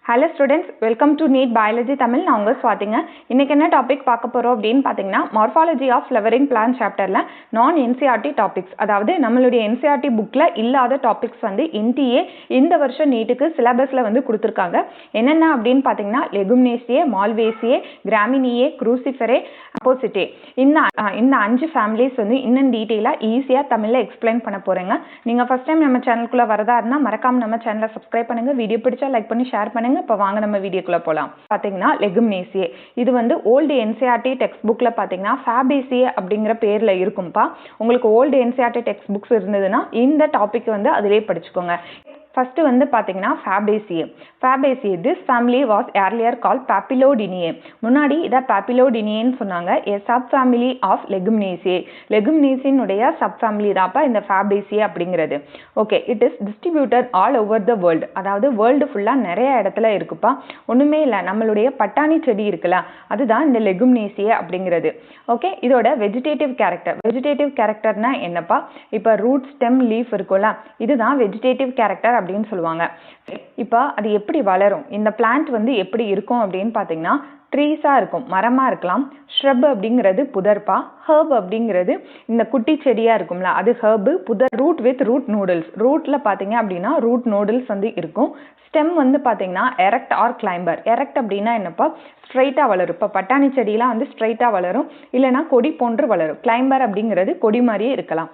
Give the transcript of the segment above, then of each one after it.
Hello students, welcome to NEET Biology Tamil. நான் உங்க ஸ்வாதிங்க. இன்னைக்கு என்ன டாபிக் பார்க்க போறோம் அப்படினு பாத்தீங்கன்னா Morphology of Flowering Plant chapterல non NCERT topics, அதாவது நம்மளுடைய NCERT bookல இல்லாத topics வந்து NTA இந்த வருஷம் நீட்டுக்கு சிலபஸ்ல வந்து கொடுத்திருக்காங்க. என்னென்ன அப்படினு பாத்தீங்கன்னா Leguminaceae, Malvaceae, Gramineae, Cruciferae, Compositae. இந்த அஞ்சு families வந்து இன்னும் டீடைலா ஈஸியா தமிழ்ல எக்ஸ்பிளைன் பண்ண போறேங்க. நீங்க ஃபர்ஸ்ட் டைம் நம்ம சேனலுக்குள்ள வரதா இருந்தா மறக்காம நம்ம சேனலை சப்ஸ்கிரைப் பண்ணுங்க. வீடியோ பிடிச்சா லைக் பண்ணி ஷேர் பண்ணுங்க. இப்ப வாங்க நம்ம வீடியோக்குள்ள போலாம். பாத்தீங்கன்னா Leguminaceae இது வந்து ஓல்டு NCERT டெக்ஸ்ட் புக்ல பாத்தீங்கன்னா Fabaceae அப்படிங்கிற பேர்ல இருக்கும்பா. உங்களுக்கு ஓல்டு NCERT டெக்ஸ்ட் புக்ஸ் இருந்ததுன்னா இந்த டாபிக் வந்து அதிலே படிச்சுக்கோங்க. First வந்து பாத்தீங்கன்னா Fabaceae. Fabaceae, this family was earlier called Papilioidinae. முன்னாடி இத Papilioidinae ன்னு சொன்னாங்க. A subfamily of Leguminaceae. Leguminaceae உடைய subfamily தான்ப்பா இந்த Fabaceae அப்படிங்கிறது. Okay, it is distributed all over the world. அதாவது வேர்ல்டு ஃபுல்லா நிறைய இடத்துல இருக்குப்பா. ஒண்ணுமே இல்ல, நம்மளுடைய பட்டாணி செடி இருக்குல்ல, அதுதான் இந்த Leguminaceae அப்படிங்கிறது. ஓகே, இதோட வெஜிடேட்டிவ் கேரக்டர். வெஜிடேட்டிவ் கேரக்டர்னா என்னப்பா? இப்ப ரூட், ஸ்டெம், லீஃப் இருக்குல்ல, இதுதான் வெஜிடேட்டிவ் கேரக்டர் அப்படின்னு சொல்லுவாங்க. இப்போ அது எப்படி வளரும், இந்த பிளான்ட் வந்து எப்படி இருக்கும் அப்படின்னு பார்த்தீங்கன்னா ட்ரீஸா இருக்கும், மரமா இருக்கலாம். ஷ்ரப் அப்படிங்கிறது புதர்பா. ஹர்ப் அப்படிங்கிறது இந்த குட்டி செடியா இருக்கும்ல, அது ஹர்பு. புதர் ரூட் வித் ரூட் நூடுல்ஸ். ரூட்ல பாத்தீங்க அப்படின்னா ரூட் நூடுல்ஸ் வந்து இருக்கும். ஸ்டெம் வந்து பாத்தீங்கன்னா எரெக்ட் ஆர் கிளைம்பர். எரெக்ட் அப்படின்னா என்னப்பா? ஸ்ட்ரைட்டா வளரும். இப்போ பட்டாணி செடியெல்லாம் வந்து ஸ்ட்ரைட்டா வளரும், இல்லைன்னா கொடி போன்று வளரும். கிளைம்பர் அப்படிங்கிறது கொடி மாதிரியே இருக்கலாம்.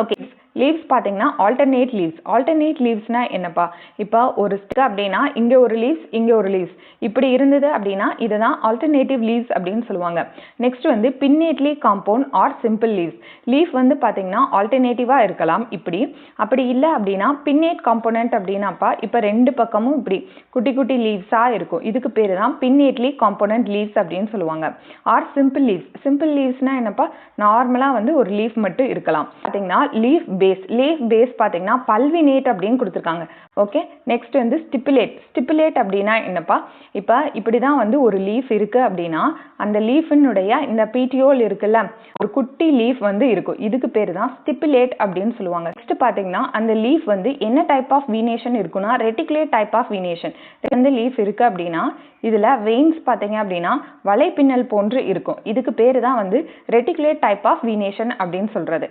ஓகே, லீவ்ஸ் பார்த்தீங்கன்னா ஆல்டர்னேட் லீவ்ஸ். ஆல்டர்னேட் லீவ்ஸ்னா என்னப்பா? இப்போ ஒரு ஸ்டிக் அப்படின்னா இங்கே ஒரு லீவ்ஸ், இங்கே ஒரு லீவ்ஸ், இப்படி இருந்தது அப்படின்னா இதுதான் ஆல்டர்னேட்டிவ் லீவ்ஸ் அப்படின்னு சொல்லுவாங்க. நெக்ஸ்ட் வந்து pinnately compound or simple leaves. Leaf வந்து பார்த்தீங்கன்னா ஆல்டர்னேட்டிவாக இருக்கலாம் இப்படி. அப்படி இல்லை அப்படின்னா பின்னேட் காம்போனன்ட் அப்படின்னாப்பா இப்போ ரெண்டு பக்கமும் இப்படி குட்டி குட்டி லீவ்ஸாக இருக்கும். இதுக்கு பேர் தான் பின்னேட்லி காம்போனன்ட் லீவ்ஸ் அப்படின்னு சொல்லுவாங்க. Or simple leaves. சிம்பிள் லீவ்ஸ்னா என்னப்பா? நார்மலாக வந்து ஒரு லீஃப் மட்டும் இருக்கலாம். பார்த்தீங்கன்னா லீஃப் பேஸ். லீஃப் பேஸ் பார்த்தீங்கன்னா பல்வினேட் அப்படின்னு கொடுத்துருக்காங்க. ஓகே, நெக்ஸ்ட் வந்து ஸ்டிப்புலேட். ஸ்டிப்புலேட் அப்படின்னா என்னப்பா? இப்போ இப்படி தான் வந்து ஒரு லீஃப் இருக்கு அப்படின்னா அந்த லீஃபினுடைய இந்த பீட்டியோல் இருக்குல்ல, ஒரு குட்டி லீஃப் வந்து இருக்கும். இதுக்கு பேர் தான் ஸ்டிப்புலேட் அப்படின்னு சொல்லுவாங்க. நெக்ஸ்ட் பார்த்தீங்கன்னா அந்த லீஃப் வந்து என்ன டைப் ஆஃப் வீனேஷன் இருக்குன்னா ரெட்டிகுலேட் டைப் ஆஃப் வீனேஷன். வந்து லீஃப் இருக்கு அப்படின்னா இதுல வெயின்ஸ் பார்த்தீங்க அப்படின்னா வலைப்பின்னல் போன்று இருக்கும். இதுக்கு பேர் தான் வந்து ரெட்டிகுலேட் டைப் ஆஃப் வீனேஷன் அப்படின்னு சொல்றது.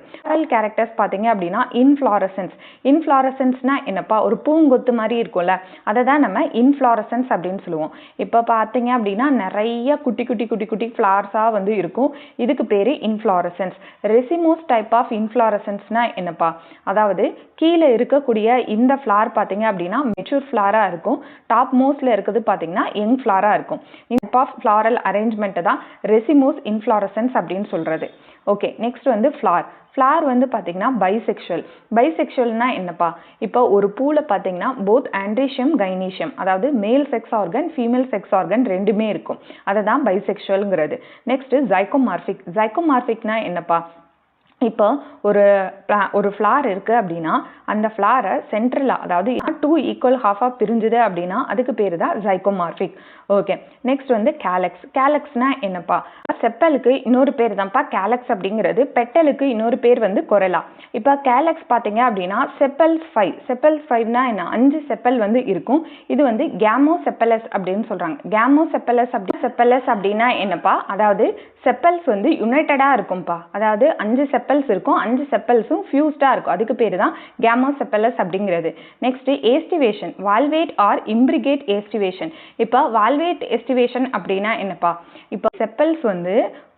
கேரக்டர்ஸ் பார்த்தீங்க அப்படின்னா இன்ஃப்ளாரசன்ஸ். இன்ஃப்ளாரசன்ஸ்னா என்னப்பா? ஒரு பூங்கொத்து மாதிரி இருக்கும்ல, அதை தான் நம்ம இன்ஃப்ளாரசன்ஸ் அப்படின்னு சொல்லுவோம். இப்போ பார்த்தீங்க அப்படின்னா நிறைய குட்டி குட்டி குட்டி குட்டி ஃப்ளார்ஸாக வந்து இருக்கும். இதுக்கு பேர் இன்ஃப்ளாரசன்ஸ். ரெசிமோஸ் டைப் ஆஃப் இன்ஃப்ளாரசன்ஸ்னா என்னப்பா? அதாவது கீழே இருக்கக்கூடிய இந்த ஃப்ளார் பார்த்தீங்க அப்படின்னா மெச்சூர் ஃப்ளாராக இருக்கும். டாப் மோஸ்ட்ல இருக்குது பார்த்தீங்கன்னா யங் ஃப்ளாராக இருக்கும். டைப் ஆஃப் ஃப்ளாரல் அரேஞ்ச்மெண்ட் தான் ரெசிமோஸ் இன்ஃப்ளாரசன்ஸ் அப்படின்னு சொல்றது. ஓகே, நெக்ஸ்ட் வந்து ஃப்ளார். ஃப்ளார் வந்து பார்த்தீங்கன்னா பைசெக்சுவல். பைசெக்சுவல்னா என்னப்பா? இப்போ ஒரு பூவில் பார்த்தீங்கன்னா போத் ஆண்ட்ரீஷியம் கைனீஷியம், அதாவது மேல் sex organ female sex organ ரெண்டுமே இருக்கும். அதை தான் பைசெக்சுவல்ங்கிறது. நெக்ஸ்ட் ஜைகோமார்பிக். ஜைகோமார்பிக்னா என்னப்பா? இப்போ ஒரு ஃப்ளார் இருக்கு அப்படின்னா அந்த ஃப்ளாரை சென்ட்ரலா, அதாவது 2 ஈக்குவல் ஹாஃபா பிரிஞ்சுது அப்படின்னா அதுக்கு பேரு தான் ஜைகோமார்பிக். ஓகே, நெக்ஸ்ட் வந்து கேலக்ஸ். கேலக்ஸ்னா என்னப்பா? செப்பலுக்கு இன்னொரு பேர் தான்ப்பா கேலக்ஸ் அப்படிங்கிறது. பெட்டலுக்கு இன்னொரு பேர் வந்து கொரலா. இப்போ கேலக்ஸ் பார்த்தீங்க அப்படின்னா செப்பல்ஸ் 5. செப்பல்ஸ் 5னா என்ன? 5 செப்பல் வந்து இருக்கும். இது வந்து கேமோசெப்பலஸ் அப்படின்னு சொல்றாங்க. கேமோசெப்பலஸ் அப்படின்னா என்னப்பா? அதாவது செப்பல்ஸ் வந்து யுனைட்டடா இருக்கும்பா. அதாவது 5 செப்பல்ஸ் இருக்கும், 5 செப்பல்ஸும் ஃபியூஸ்டா இருக்கும். அதுக்கு பேரு தான் கேமோசெப்பலஸ் அப்படிங்கிறது. Next aestivation. Valvate or imbricate aestivation. இப்போ வால்வேட் ஏஸ்டிவேஷன் அப்படின்னா என்னப்பா? இப்போ செப்பல்ஸ் வந்து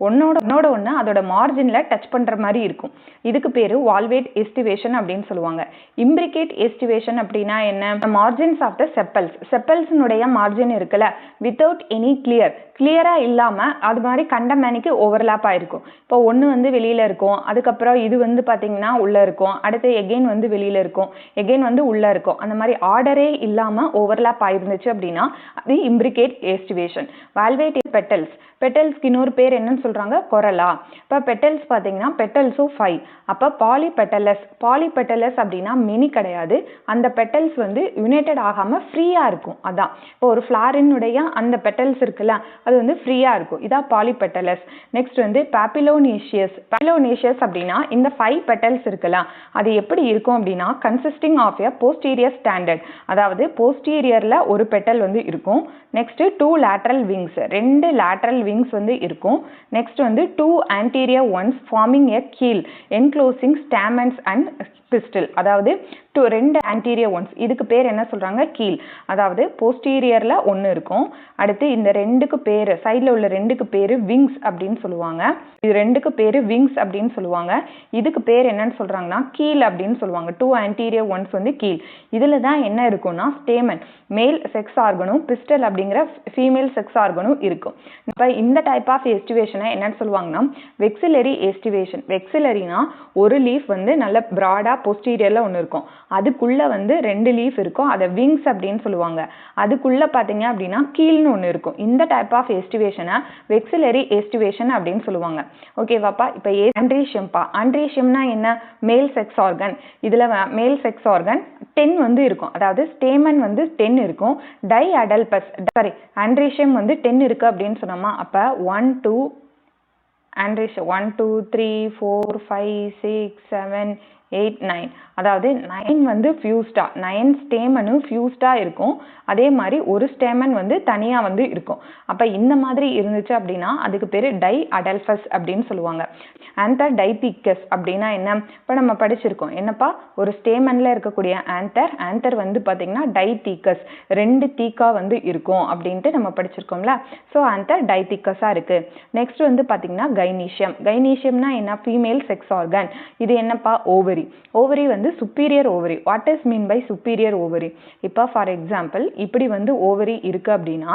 ஒன்னோட ஒன்று அதோட மார்ஜின்ல டச் பண்ற மாதிரி இருக்கும். இதுக்கு பேரு வால்வேட் எஸ்டிவேஷன் அப்படின்னு சொல்லுவாங்க. இம்பிரிகேட் எஸ்டிவேஷன் அப்படின்னா என்ன? Margins of the sepals. செப்பல்ஸ்னுடைய மார்ஜின் இருக்குல்ல, வித்தவுட் எனி கிளியரா இல்லாம அது மாதிரி கண்டமேனிக்கு ஓவர்லாப் ஆயிருக்கும். இப்போ ஒன்று வந்து வெளியில இருக்கும், அதுக்கப்புறம் இது வந்து பார்த்தீங்கன்னா உள்ள இருக்கும், அடுத்து எகெயின் வந்து வெளியில இருக்கும், எகெயின் வந்து உள்ள இருக்கும். அந்த மாதிரி ஆர்டரே இல்லாம ஓவர்லாப் ஆயிருந்துச்சு அப்படின்னா அது இம்பிரிகேட் எஸ்டிவேஷன். Valvate petals. பெட்டல்ஸ்க்கு இன்னொரு பேர் என்னன்னு சொல்றாங்க? கொரலா. இப்போ பெட்டல்ஸ் பார்த்தீங்கன்னா பெட்டல்ஸும் 5. அப்போ பாலிபெட்டலஸ். பாலிபெட்டலஸ் அப்படின்னா மெனி கிடையாது, அந்த பெட்டல்ஸ் வந்து யுனைடெட் ஆகாம ஃப்ரீயா இருக்கும். அதான் இப்போ ஒரு ஃப்ளாரினுடைய அந்த பெட்டல்ஸ் இருக்குல்ல, அது வந்து ஃப்ரீயா இருக்கும். இதான் பாலிபெட்டலஸ். நெக்ஸ்ட் வந்து பாப்பிலோனேஷியஸ். பாப்பிலோனேஷியஸ் அப்படின்னா இந்த 5 பெட்டல்ஸ் இருக்குல்ல அது எப்படி இருக்கும் அப்படின்னா consisting of a posterior standard, அதாவது போஸ்டீரியரில் ஒரு பெட்டல் வந்து இருக்கும். Next 2 lateral wings, 2 lateral wings வந்து இருக்கும். நெக்ஸ்ட் வந்து 2 anterior ones forming a keel enclosing stamens and pistil, அதாவது 2 anterior ones, இதுக்கு பேர் என்ன சொல்றாங்க கீல், அதாவது போஸ்டீரியர்ல ஒன்று இருக்கும். அடுத்து இந்த ரெண்டுக்கு பேர் சைடில் உள்ள ரெண்டுக்கு பேர் விங்ஸ் அப்படின்னு சொல்லுவாங்க. இது ரெண்டுக்கு பேர் விங்ஸ் அப்படின்னு சொல்லுவாங்க. இதுக்கு பேர் என்னன்னு சொல்றாங்கன்னா கீல் அப்படின்னு சொல்லுவாங்க. 2 anterior ones வந்து கீல். இதில் தான் என்ன இருக்கும்னா ஸ்டேமன் மேல் செக்ஸ் ஆர்கனும் பிஸ்டல் அப்படிங்கிற ஃபீமேல் செக்ஸ் ஆர்கனும் இருக்கும். இப்போ இந்த டைப் ஆஃப் எஸ்டிவேஷனை என்னன்னு சொல்லுவாங்கன்னா வெக்சிலரி எஸ்டிவேஷன். வெக்சிலரினா ஒரு லீஃப் வந்து நல்ல ப்ராடாக போஸ்டீரியரில் ஒன்று இருக்கும், அதுக்குள்ளே வந்து 2 லீஃப் இருக்கும், அதை விங்ஸ் அப்படின்னு சொல்லுவாங்க. அதுக்குள்ளே பார்த்தீங்க அப்படின்னா கீல்னு ஒன்று இருக்கும். இந்த டைப் ஆஃப் எஸ்டிவேஷனை வெக்சிலரி எஸ்டிவேஷன் அப்படின்னு சொல்லுவாங்க. ஓகேவாப்பா. இப்போ ஆண்ட்ரீஷியம்ப்பா. ஆண்ட்ரீஷியம்னா என்ன? மேல் செக்ஸ் ஆர்கன். இதில் மேல் செக்ஸ் ஆர்கன் 10 வந்து இருக்கும், அதாவது ஸ்டேமன் வந்து 10 இருக்கும். டை அடல்பஸ் ஆண்ட்ரீஷியம் வந்து 10 இருக்கு அப்படின்னு சொன்னோமா, அப்போ 1 2 ஆண்ட்ரீஷியம் 1 2 3 4 5 6 7 8 9, அதாவது 9 வந்து ஃபியூஸ்டா, 9 ஸ்டேமனும் ஃபியூஸ்டா இருக்கும். அதே மாதிரி ஒரு ஸ்டேமன் வந்து தனியாக வந்து இருக்கும். அப்போ இந்த மாதிரி இருந்துச்சு அப்படின்னா அதுக்கு பேர் டை அடல்பஸ் அப்படின்னு சொல்லுவாங்க. ஆந்தர் டைபிக்கஸ் அப்படின்னா என்ன? இப்போ நம்ம படிச்சிருக்கோம் என்னப்பா, ஒரு ஸ்டேமனில் இருக்கக்கூடிய ஆந்தர் வந்து பார்த்தீங்கன்னா டைதீக்கஸ், 2 தீக்கா வந்து இருக்கும் அப்படின்ட்டு நம்ம படிச்சிருக்கோம்ல. ஸோ ஆந்தர் டைதீக்கஸாக இருக்கு. நெக்ஸ்ட் வந்து பார்த்தீங்கன்னா கைனீஷியம். கைனீஷியம்னா என்ன? Female sex organ. இது என்னப்பா? ஓவரி. ஓவரி வந்து superior ovary. What is mean by superior ovary? இப்போ ஃபார் எக்ஸாம்பிள் இப்படி வந்து ஓவரி இருக்கு அப்படின்னா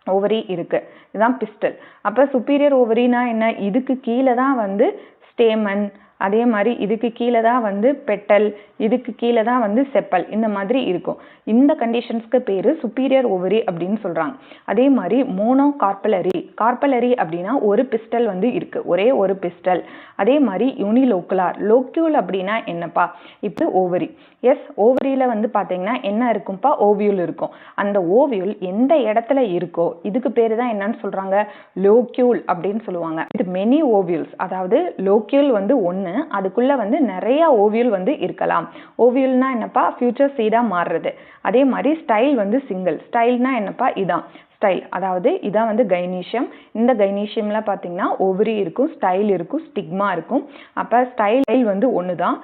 ஓவரி இருக்கு, இதுதான் பிஸ்டல். அப்போ சுப்பீரியர் ஓவரினா என்ன? இதுக்கு கீழே தான் வந்து ஸ்டேமன், அதே மாதிரி இதுக்கு கீழே தான் வந்து பெட்டல், இதுக்கு கீழே தான் வந்து செப்பல், இந்த மாதிரி இருக்கும். இந்த கண்டிஷன்ஸ்க்கு பேர் சுப்பீரியர் ஓவரி அப்படின்னு சொல்கிறாங்க. அதே மாதிரி மோனோ கார்பலரி. கார்பலரி அப்படின்னா ஒரு பிஸ்டல் வந்து இருக்குது, ஒரே ஒரு பிஸ்டல். அதே மாதிரி யூனிலோக்குலார். லோக்யூல் அப்படின்னா என்னப்பா? இப்போ ஓவரி. எஸ், ஓவரியில் வந்து பார்த்தீங்கன்னா என்ன இருக்கும்ப்பா? ஓவியூல் இருக்கும். அந்த ஓவியூல் எந்த இடத்துல இருக்கோ இதுக்கு பேர் தான் என்னன்னு சொல்கிறாங்க? லோக்யூல் அப்படின்னு சொல்லுவாங்க. இது மெனி ஓவியூல்ஸ், அதாவது லோக்யூல் வந்து ஒன்று, அதுக்குள்ள வந்து நிறைய ஓவியூல் வந்து இருக்கலாம். ஓவியூல்னா என்னப்பா? ஃபியூச்சர் சீடா மாறுறது. அதே மாதிரி ஸ்டைல் வந்து சிங்கிள். ஸ்டைல்னா என்னப்பா? இதான் ஸ்டைல், அதாவது இதான் வந்து கைனீஷியம். இந்த கைனீஷியம்ல பார்த்தீங்கன்னா ஓவரி இருக்கும், ஸ்டைல் இருக்கும், ஸ்டிக்மா இருக்கும். அப்போ ஸ்டைல் வந்து ஒன்று தான்.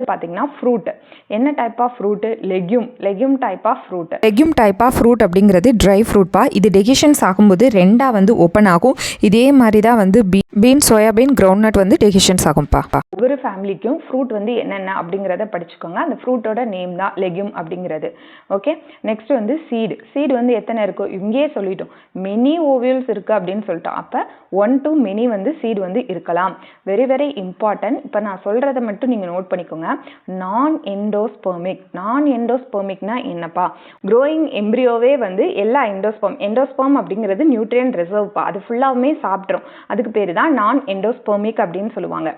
பார்த்தீங்கன்னா ஃப்ரூட். என்ன type of fruit? Legume type of fruit. Legume type of fruit அப்படிங்கிறது ட்ரை ஃப்ரூட்பா. இது டெகிஷன்ஸ் ஆகும்போது 2ஆக வந்து ஓப்பன் ஆகும். இதே மாதிரி தான் வந்து பீன், சோயாபீன், கிரவுண்ட்நட் வந்து டெகிஷன்ஸ் ஆகும்ப்பா. ஒவ்வொரு ஃபேமிலிக்கும் ஃப்ரூட் வந்து என்னென்ன அப்படிங்கிறத படிச்சுக்கோங்க. அந்த ஃப்ரூட்டோட நேம் தான் லெக்யூம் அப்படிங்கிறது. ஓகே. நெக்ஸ்ட் வந்து சீடு வந்து எத்தனை இருக்கும்? இங்கேயே சொல்லிட்டோம், மெனி ஓவியல்ஸ் இருக்குது அப்படின்னு சொல்லிட்டோம். அப்போ 1 to many வந்து சீடு வந்து இருக்கலாம். Very very important. இப்போ நான் சொல்கிறத மட்டும் நீங்கள் நோட் பண்ணிக்கோங்க. நான் எண்டோஸ்பெர்மிக்னா என்னப்பா? க்ரோயிங் எம்ப்ரியோவே வந்து எல்லா எண்டோஸ்பெர்ம் அப்படிங்கிறது நியூட்ரியன் ரிசர்வ்ப்பா, அது ஃபுல்லாகவுமே சாப்பிட்றோம். அதுக்கு பேர் தான் நான் எண்டோஸ்பெர்மிக் அப்படின்னு சொல்லுவாங்க.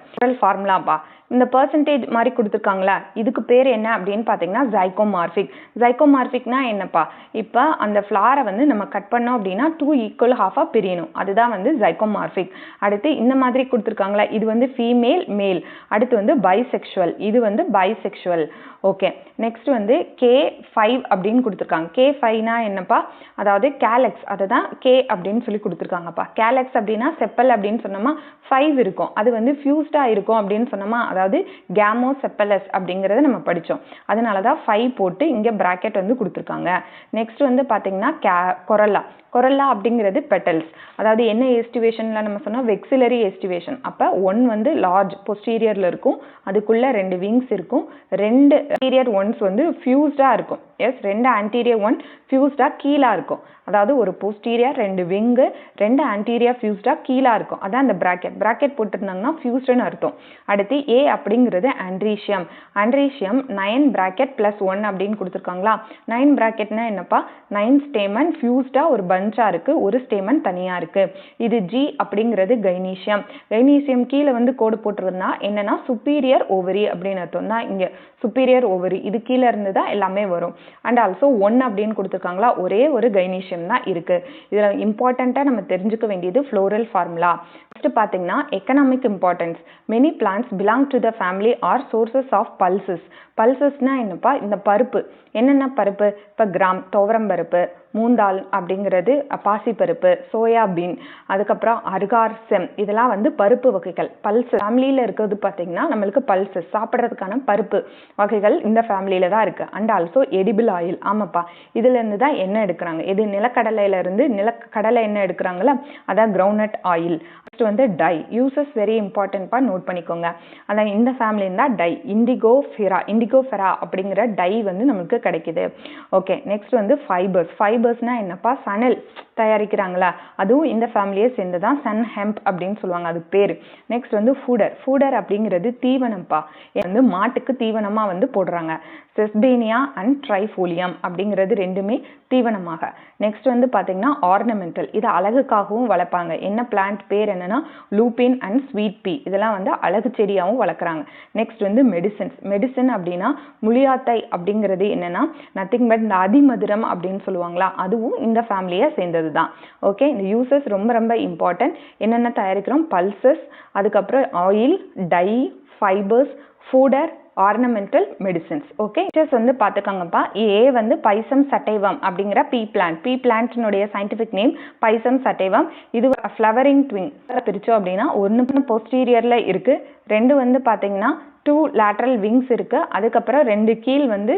ஃபார்முலாப்பா, இந்த பர்சன்டேஜ் மாதிரி கொடுத்துருக்காங்களா, இதுக்கு பேர் என்ன அப்படின்னு பார்த்தீங்கன்னா ஜைகோமார்பிக்னா என்னப்பா? இப்போ அந்த ஃப்ளாரை வந்து நம்ம கட் பண்ணோம் அப்படின்னா 2 ஈக்குவல் ஹாஃபாக பிரியணும், அதுதான் வந்து ஜைகோமார்பிக். அடுத்து இந்த மாதிரி கொடுத்துருக்காங்களா, இது வந்து ஃபீமேல் மேல். அடுத்து வந்து பைசெக்சுவல், இது வந்து பைசெக்சுவல். ஓகே. நெக்ஸ்ட் வந்து K5 அப்படின்னு கொடுத்துருக்காங்க. K5னா என்னப்பா? அதாவது கேலக்ஸ், அதை தான் K அப்படின்னு சொல்லி கொடுத்துருக்காங்கப்பா. கேலக்ஸ் அப்படின்னா செப்பல் அப்படின்னு சொன்னோமா, 5 இருக்கும், அது வந்து ஃபியூஸ்டாக இருக்கும் அப்படின்னு சொன்னோமா, அதாவது கேமோசெப்பலஸ் அப்படிங்கிறத நம்ம படித்தோம். அதனால தான் 5 போட்டு இங்கே ப்ராக்கெட் வந்து கொடுத்துருக்காங்க. நெக்ஸ்ட் வந்து பார்த்தீங்கன்னா கொரல்லா அப்படிங்கிறது பெட்டல்ஸ், அதாவது என்ன எஸ்டிவேஷனில் நம்ம சொன்னால் வெக்சிலரி எஸ்டிவேஷன். அப்போ 1 வந்து லார்ஜ் போஸ்டீரியரில் இருக்கும், அதுக்குள்ளே 2 விங்ஸ் இருக்கும், 2 anterior ones வந்து ஃபியூஸ்டாக இருக்கும். எஸ், 2 anterior one ஃபியூஸ்டாக கீழாக இருக்கும், அதாவது ஒரு போஸ்டீரியர் 2 விங்கு 2 anterior ஃபியூஸ்டாக கீழாக இருக்கும். அதான் அந்த ப்ராக்கெட் போட்டிருந்தாங்கன்னா ஃபியூஸ்டுன்னு அர்த்தம். அடுத்து ஏ அப்படிங்கிறது ஆண்ட்ரீஷியம். 9 ப்ராக்கெட் +1 அப்படின்னு கொடுத்துருக்காங்களா. 9 ப்ராக்கெட்னா என்னப்பா? 9 ஸ்டேமன் ஃபியூஸ்டாக ஒரு பஞ்சாக இருக்குது, ஒரு ஸ்டேமன் தனியாக இருக்குது. இது ஜி அப்படிங்கிறது கைனீஷியம் கீழே வந்து கோடு போட்டிருந்தா என்னன்னா சுப்பீரியர் ஓவரி அப்படின்னு அர்த்தம் தான். இங்கே சுப்பீரியர் ஓவரி, இது கீழே இருந்து தான் எல்லாமே வரும். அண்ட் ஆல்சோ 1 அப்படின்னு கொடுத்துருக்காங்களா, ஒரே ஒரு கைனீஷியம் தான் இருக்குது. இதில் இம்பார்ட்டண்ட்டாக நம்ம தெரிஞ்சுக்க வேண்டியது ஃப்ளோரல் ஃபார்முலா. நெக்ஸ்ட் பார்த்தீங்கன்னா economic importance. Many plants belong to the family are sources of pulses. பல்சஸ்னா என்னப்பா, இந்த பருப்பு என்னென்ன பருப்பு, இப்போ கிராம் துவரம் பருப்பு, மூந்தால் அப்படிங்கிறது பாசிப்பருப்பு, சோயாபீன், அதுக்கப்புறம் அர்கார் செம், இதெல்லாம் வந்து பருப்பு வகைகள். பல்சஸ் ஃபேமிலியில் இருக்கிறது பார்த்தீங்கன்னா நம்மளுக்கு பல்சஸ் சாப்பிட்றதுக்கான பருப்பு வகைகள் இந்த ஃபேமிலியில் தான் இருக்குது. And also edible oil. ஆமாப்பா, இதுலேருந்து தான் எண்ணெய் எடுக்கிறாங்க. இது நிலக்கடலையிலேருந்து நிலக்கடலை எண்ணெய் எடுக்கிறாங்களா, அதான் கிரவுண்ட்நட் ஆயில். நெக்ஸ்ட் வந்து டை. யூசஸ் வெரி இம்பார்ட்டன்ட்பா, நோட் பண்ணிக்கோங்க. அதான் இந்த ஃபேமிலின்னு தான் டை. இண்டிகோஃபெரா அப்படிங்கிற டை வந்து நமக்கு கிடைக்குது. ஓகே, நெக்ஸ்ட் வந்து ஃபைபர்ஸ். ஃபைபர்ஸ்னா என்னப்பா, சணல் தயாரிக்கிறாங்களா, அதுவும் இந்த ஃபேமிலியை சேர்ந்து தான் சன் ஹெம்ப் அப்படின்னு சொல்லுவாங்க, அது பேர். நெக்ஸ்ட் வந்து ஃபூடர் அப்படிங்கிறது தீவனம்ப்பா, வந்து மாட்டுக்கு தீவனமாக வந்து போடுறாங்க. செஸ்பேனியா அண்ட் ட்ரைஃபோலியம் அப்படிங்கிறது ரெண்டுமே தீவனமாக. நெக்ஸ்ட் வந்து பார்த்தீங்கன்னா ஆர்னமெண்டல், இது அழகுக்காகவும் வளர்ப்பாங்க. என்ன பிளான்ட் பேர் என்னன்னா லூபின் அண்ட் ஸ்வீட் பீ, இதெல்லாம் வந்து அழகு செடியாகவும் வளர்க்குறாங்க. நெக்ஸ்ட் வந்து மெடிசன் அப்படின்னா முளியாத்தை அப்படிங்கிறது என்னன்னா நத்திங் பட் இந்த அதிமதுரம் அப்படின்னு சொல்லுவாங்களா, அதுவும் இந்த ஃபேமிலியை சேர்ந்தது தான். ஓகே, இந்த யூசஸ் ரொம்ப ரொம்ப இம்பார்ட்டன்ட். என்னென்ன தயாரிக்கிறோம், பல்சஸ், அதுக்கப்புறம் oil, dye, fibres, fodder, ornamental, medicines. Okay, வந்து பார்த்துக்கோங்கப்பா. ஏ வந்து பைசம் சட்டைவம் அப்படிங்கிற பீ பிளான்ட்னுடைய சயின்டிஃபிக் நேம் பைசம் சட்டைவம். இது ஃப்ளவரிங் ட்விங் பிரிச்சோம் அப்படின்னா ஒன்று போஸ்டீரியர்ல இருக்கு, 2 வந்து பார்த்தீங்கன்னா 2 லேட்ரல் விங்ஸ் இருக்கு, அதுக்கப்புறம் 2 கீழ் வந்து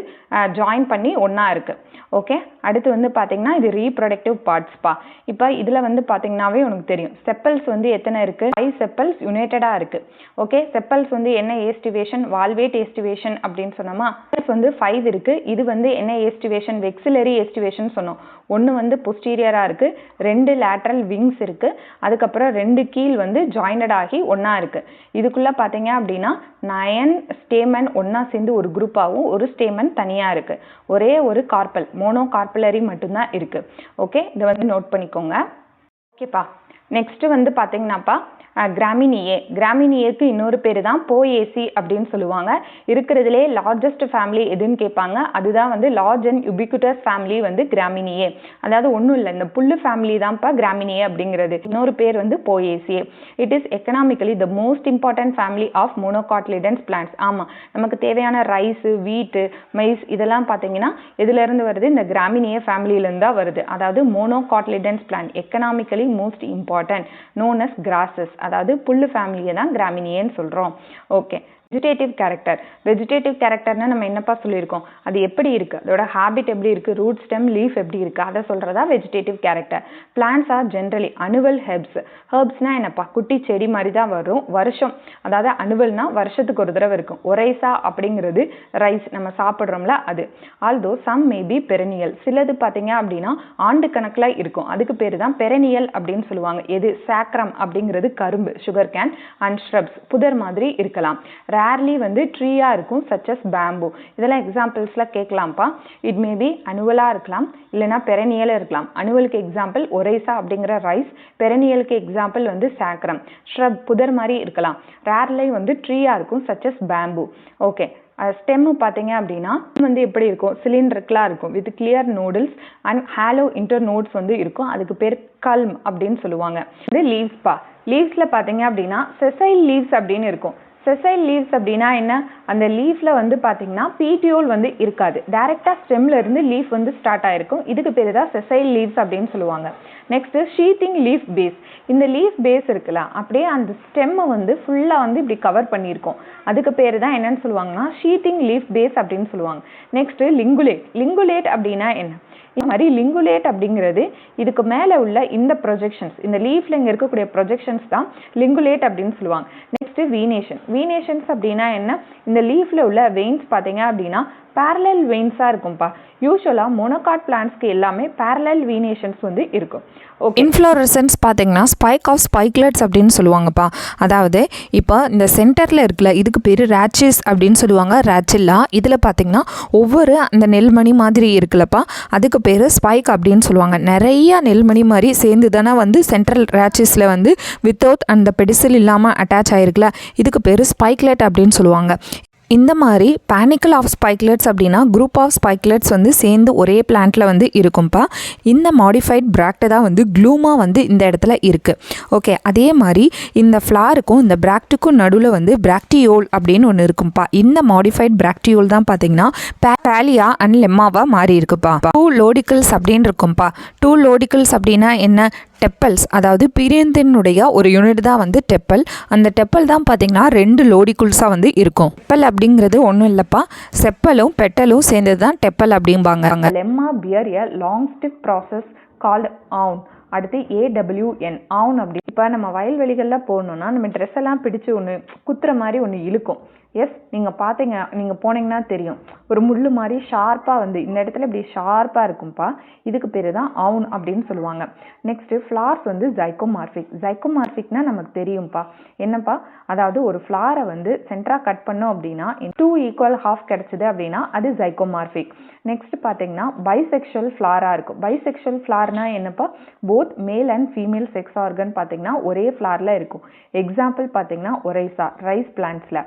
ஜாயின் பண்ணி ஒன்றா இருக்கு. ஓகே, அடுத்து வந்து பார்த்தீங்கன்னா இது ரீப்ரொடக்டிவ் பார்ட்ஸ்பா. இப்போ இதில் வந்து பார்த்தீங்கன்னாவே உனக்கு தெரியும் செப்பல்ஸ் வந்து எத்தனை இருக்கு, 5 செப்பல்ஸ் யுனைட்டடாக இருக்கு. ஓகே, செப்பல்ஸ் வந்து என்ன ஏஸ்டிவேஷன், வால்வேட் ஏஸ்டிவேஷன் அப்படின்னு சொன்னோமா, வந்து 5 இருக்கு. இது வந்து என்ன ஏஸ்டிவேஷன், வெக்ஸிலரி ஏஸ்டிவேஷன் சொன்னோம். 1 வந்து பொஸ்டீரியராக இருக்கு, 2 லேட்ரல் விங்ஸ் இருக்கு, அதுக்கப்புறம் 2 கீழ் வந்து ஜாயிண்டட் ஆகி ஒன்றா இருக்கு. இதுக்குள்ள பார்த்தீங்க அப்படின்னா 9 ஸ்டேமன் ஒன்றா சேர்ந்து ஒரு குரூப்பாகவும் ஒரு ஸ்டேமன் தனியாக இருக்கு. ஒரே ஒரு கார்பல் மோனோ கார்பலரி மட்டும்தான் இருக்கு. ஓகே, இதை வந்து நோட் பண்ணிக்கோங்க. ஓகேப்பா, நெக்ஸ்ட் வந்து பார்த்தீங்கன்னாப்பா கிராமினியேக்கு இன்னொரு பேர் தான் போஏசி அப்படின்னு சொல்லுவாங்க. இருக்கிறதுலே லார்ஜஸ்ட் ஃபேமிலி எதுன்னு கேட்பாங்க, அதுதான் வந்து லார்ஜ் அண்ட் யுபிகுட்டஸ் ஃபேமிலி வந்து கிராமினியே. அதாவது ஒன்றும் இல்லை, இந்த புல்லு ஃபேமிலி தான்ப்பா கிராமினியே அப்படிங்கிறது. இன்னொரு பேர் வந்து Poaceae. It is economically the most important family of monocotyledons plants. ஆமாம், நமக்கு தேவையான ரைஸு, வீட்டு, மைஸ் இதெல்லாம் பார்த்தீங்கன்னா எதுலேருந்து வருது, இந்த கிராமினியே ஃபேமிலியிலேருந்து தான் வருது. அதாவது monocotyledons plant economically most important known as grasses, அதாவது புல்லு ஃபேமிலியை தான் கிராமினியேன்னு சொல்கிறோம். ஓகே, வெஜிடேட்டிவ் கேரக்டர்னா நம்ம என்னப்பா சொல்லியிருக்கோம், அது எப்படி இருக்குது, அதோட ஹேபிட் எப்படி இருக்குது, ரூட் ஸ்டெம் லீஃப் எப்படி இருக்குது, அதை சொல்கிறதா vegetative character. Plants are generally annual ஹெர்ப்ஸ்னா என்னப்பா, குட்டி செடி மாதிரி தான் வரும் வருஷம், அதாவது அனுவல்னா வருஷத்துக்கு ஒரு தடவை இருக்கும். ஒரைசா அப்படிங்கிறது ரைஸ் நம்ம சாப்பிட்றோம்ல அது. ஆல்தோ சம் மேபி பெரனியல், சிலது பார்த்தீங்க அப்படின்னா ஆண்டு கணக்கில் இருக்கும், அதுக்கு பேர் தான் பெரனியல் அப்படின்னு சொல்லுவாங்க. எது, சாக்ரம் அப்படிங்கிறது கரும்பு, சுகர் கேன், அண்ட் ஷ்ரப்ஸ் புதர் மாதிரி இருக்கலாம். ரேர்லி வந்து ட்ரீயா இருக்கும், சச் அஸ் பேம்பு. இதெல்லாம் எக்ஸாம்பிள்ஸ்ல கேட்கலாம்ப்பா. இட் மே பி அனுவலா இருக்கலாம், இல்லைன்னா பெரனியலா இருக்கலாம். அனுவலுக்கு எக்ஸாம்பிள் ஒரைசா அப்படிங்கிற ரைஸ், பெரனியலுக்கு எக்ஸாம்பிள் வந்து சாக்ரம், ஷ்ரப் புதர் மாதிரி இருக்கலாம். ரேர்லி வந்து ட்ரீயா இருக்கும், such as bamboo. Okay, stem பார்த்தீங்க அப்படின்னா வந்து எப்படி இருக்கும், சிலிண்டருக்கெலாம் இருக்கும், with clear nodes and hollow internodes வந்து இருக்கும், அதுக்கு பேர் கல்ம் அப்படின்னு சொல்லுவாங்க. இது லீவ்ஸ்பா. லீவ்ஸில் பார்த்தீங்க அப்படின்னா செசைல் லீவ்ஸ் அப்படின்னு இருக்கும். செசைல் லீவ்ஸ் அப்படின்னா என்ன, அந்த லீஃப்ல வந்து பார்த்தீங்கன்னா பீட்டியோல் வந்து இருக்காது, டைரெக்டாக ஸ்டெம்ல இருந்து லீஃப் வந்து ஸ்டார்ட் ஆயிருக்கும். இதுக்கு பேர் தான் செசைல் லீவ்ஸ் அப்படின்னு சொல்லுவாங்க. Next sheathing leaf base. இந்த லீஃப் பேஸ் இருக்குல்ல, அப்படியே அந்த ஸ்டெம்மை வந்து ஃபுல்லாக வந்து இப்படி கவர் பண்ணியிருக்கோம், அதுக்கு பேர் தான் என்னன்னு சொல்லுவாங்கன்னா ஷீத்திங் லீஃப் பேஸ் அப்படின்னு சொல்லுவாங்க. நெக்ஸ்ட் லிங்குலேட் அப்படின்னா என்ன, இந்த மாதிரி லிங்குலேட் அப்படிங்கிறது இதுக்கு மேலே உள்ள இந்த ப்ரொஜெக்ஷன்ஸ், இந்த லீஃப்ல இங்கே இருக்கக்கூடிய ப்ரொஜெக்ஷன்ஸ் தான் லிங்குலேட் அப்படின்னு சொல்லுவாங்க. நெக்ஸ்ட் வீனேஷன்ஸ் அப்படின்னா என்ன, இந்த லீஃப்ல உள்ள வெயின்ஸ் பார்த்தீங்க அப்படின்னா parallel வெயின்ஸாக இருக்கும்ப்பா. யூஸ்வலாக மோனோகாட் பிளான்ட்ஸ்க்கு எல்லாமே parallel வீனேஷன்ஸ் வந்து இருக்கும். ஓகே, இன்ஃப்ளோரசன்ஸ் பார்த்தீங்கன்னா ஸ்பைக் ஆஃப் ஸ்பைக்லெட்ஸ் அப்படின்னு சொல்லுவாங்கப்பா. அதாவது இப்போ இந்த சென்டரில் இருக்குல்ல, இதுக்கு பேர் ரேச்சிஸ் அப்படின்னு சொல்லுவாங்க, ரேச்சில்லா. இதில் பார்த்தீங்கன்னா ஒவ்வொரு அந்த நெல்மணி மாதிரி இருக்குல்லப்பா, அதுக்கு பேர் ஸ்பைக் அப்படின்னு சொல்லுவாங்க. நிறைய நெல்மணி மாதிரி சேர்ந்து தானே வந்து சென்ட்ரல் ரேச்சிஸில் வந்து வித்தவுட் அந்த பெடிசில் இல்லாமல் அட்டாச் ஆகிருக்குல்ல, இதுக்கு பேர் ஸ்பைக்லெட் அப்படின்னு சொல்லுவாங்க. இந்த மாதிரி பேனிக்கல் ஆஃப் ஸ்பைக்லெட்ஸ் அப்படின்னா குரூப் ஆஃப் ஸ்பைக்லெட்ஸ் வந்து சேர்ந்து ஒரே பிளான்ட்டில் வந்து இருக்கும்ப்பா. இந்த மாடிஃபைட் பிராக்ட் தான் வந்து க்ளூமாக வந்து இந்த இடத்துல இருக்குது. ஓகே, அதே மாதிரி இந்த ஃப்ளாருக்கும் இந்த பிராக்டுக்கும் நடுவில் வந்து பிராக்டியோல் அப்படின்னு ஒன்று இருக்கும்ப்பா. இந்த மாடிஃபைட் பிராக்டியோல் தான் பார்த்தீங்கன்னா பேலியா அண்ட் லெம்மாவாக மாறி இருக்குப்பா. 2 லோடிக்கல்ஸ் அப்படின்னு இருக்கும்ப்பா. 2 லோடிக்கல்ஸ் அப்படின்னா என்ன? டெப்பல்ஸ், அதாவது பீரியந்தினுடைய ஒரு யூனிட் தான் வந்து டெப்பல். அந்த டெப்பல் தான் பார்த்தீங்கன்னா 2 லோடிக்குல்ஸாக வந்து இருக்கும். டெப்பல் அப்படிங்கிறது ஒன்றும் இல்லைப்பா, செப்பலும் பெட்டலும் சேர்ந்தது தான் டெப்பல் அப்படிம்பாங்க. Lemma bear a long stiff process called awn. அடுத்து AWN ஆன். அப்படி இப்போ நம்ம வயல்வெளிகளில் போகணுன்னா நம்ம ட்ரெஸ் எல்லாம் பிடிச்சி ஒன்று குத்துற மாதிரி ஒன்று இழுக்கும். எஸ், நீங்கள் போனீங்கன்னா தெரியும், ஒரு முள்ளு மாதிரி ஷார்ப்பாக வந்து இந்த இடத்துல இப்படி ஷார்ப்பாக இருக்கும்ப்பா. இதுக்கு பேர் தான் ஆவுன் அப்படின்னு சொல்லுவாங்க. நெக்ஸ்ட்டு ஃப்ளார்ஸ் வந்து ஜைகோமார்பிக். ஜைகோமார்பிக்னா நமக்கு தெரியும்ப்பா, என்னப்பா, அதாவது ஒரு ஃப்ளாரை வந்து சென்டராக கட் பண்ணோம் அப்படின்னா 2 ஈக்குவல் ஹாஃப் கிடச்சிது அப்படின்னா அது ஜைகோமார்பிக். நெக்ஸ்ட் பார்த்தீங்கன்னா பைசெக்ஷுவல் ஃப்ளாராக இருக்கும். பைசெக்ஷுவல் ஃப்ளார்னா என்னப்பா, both male and female sex organ பார்த்தீங்கன்னா ஒரே ஃப்ளாரில் இருக்கும். எக்ஸாம்பிள் பார்த்தீங்கன்னா ஒரைசா, ரைஸ் பிளான்ட்ஸில்.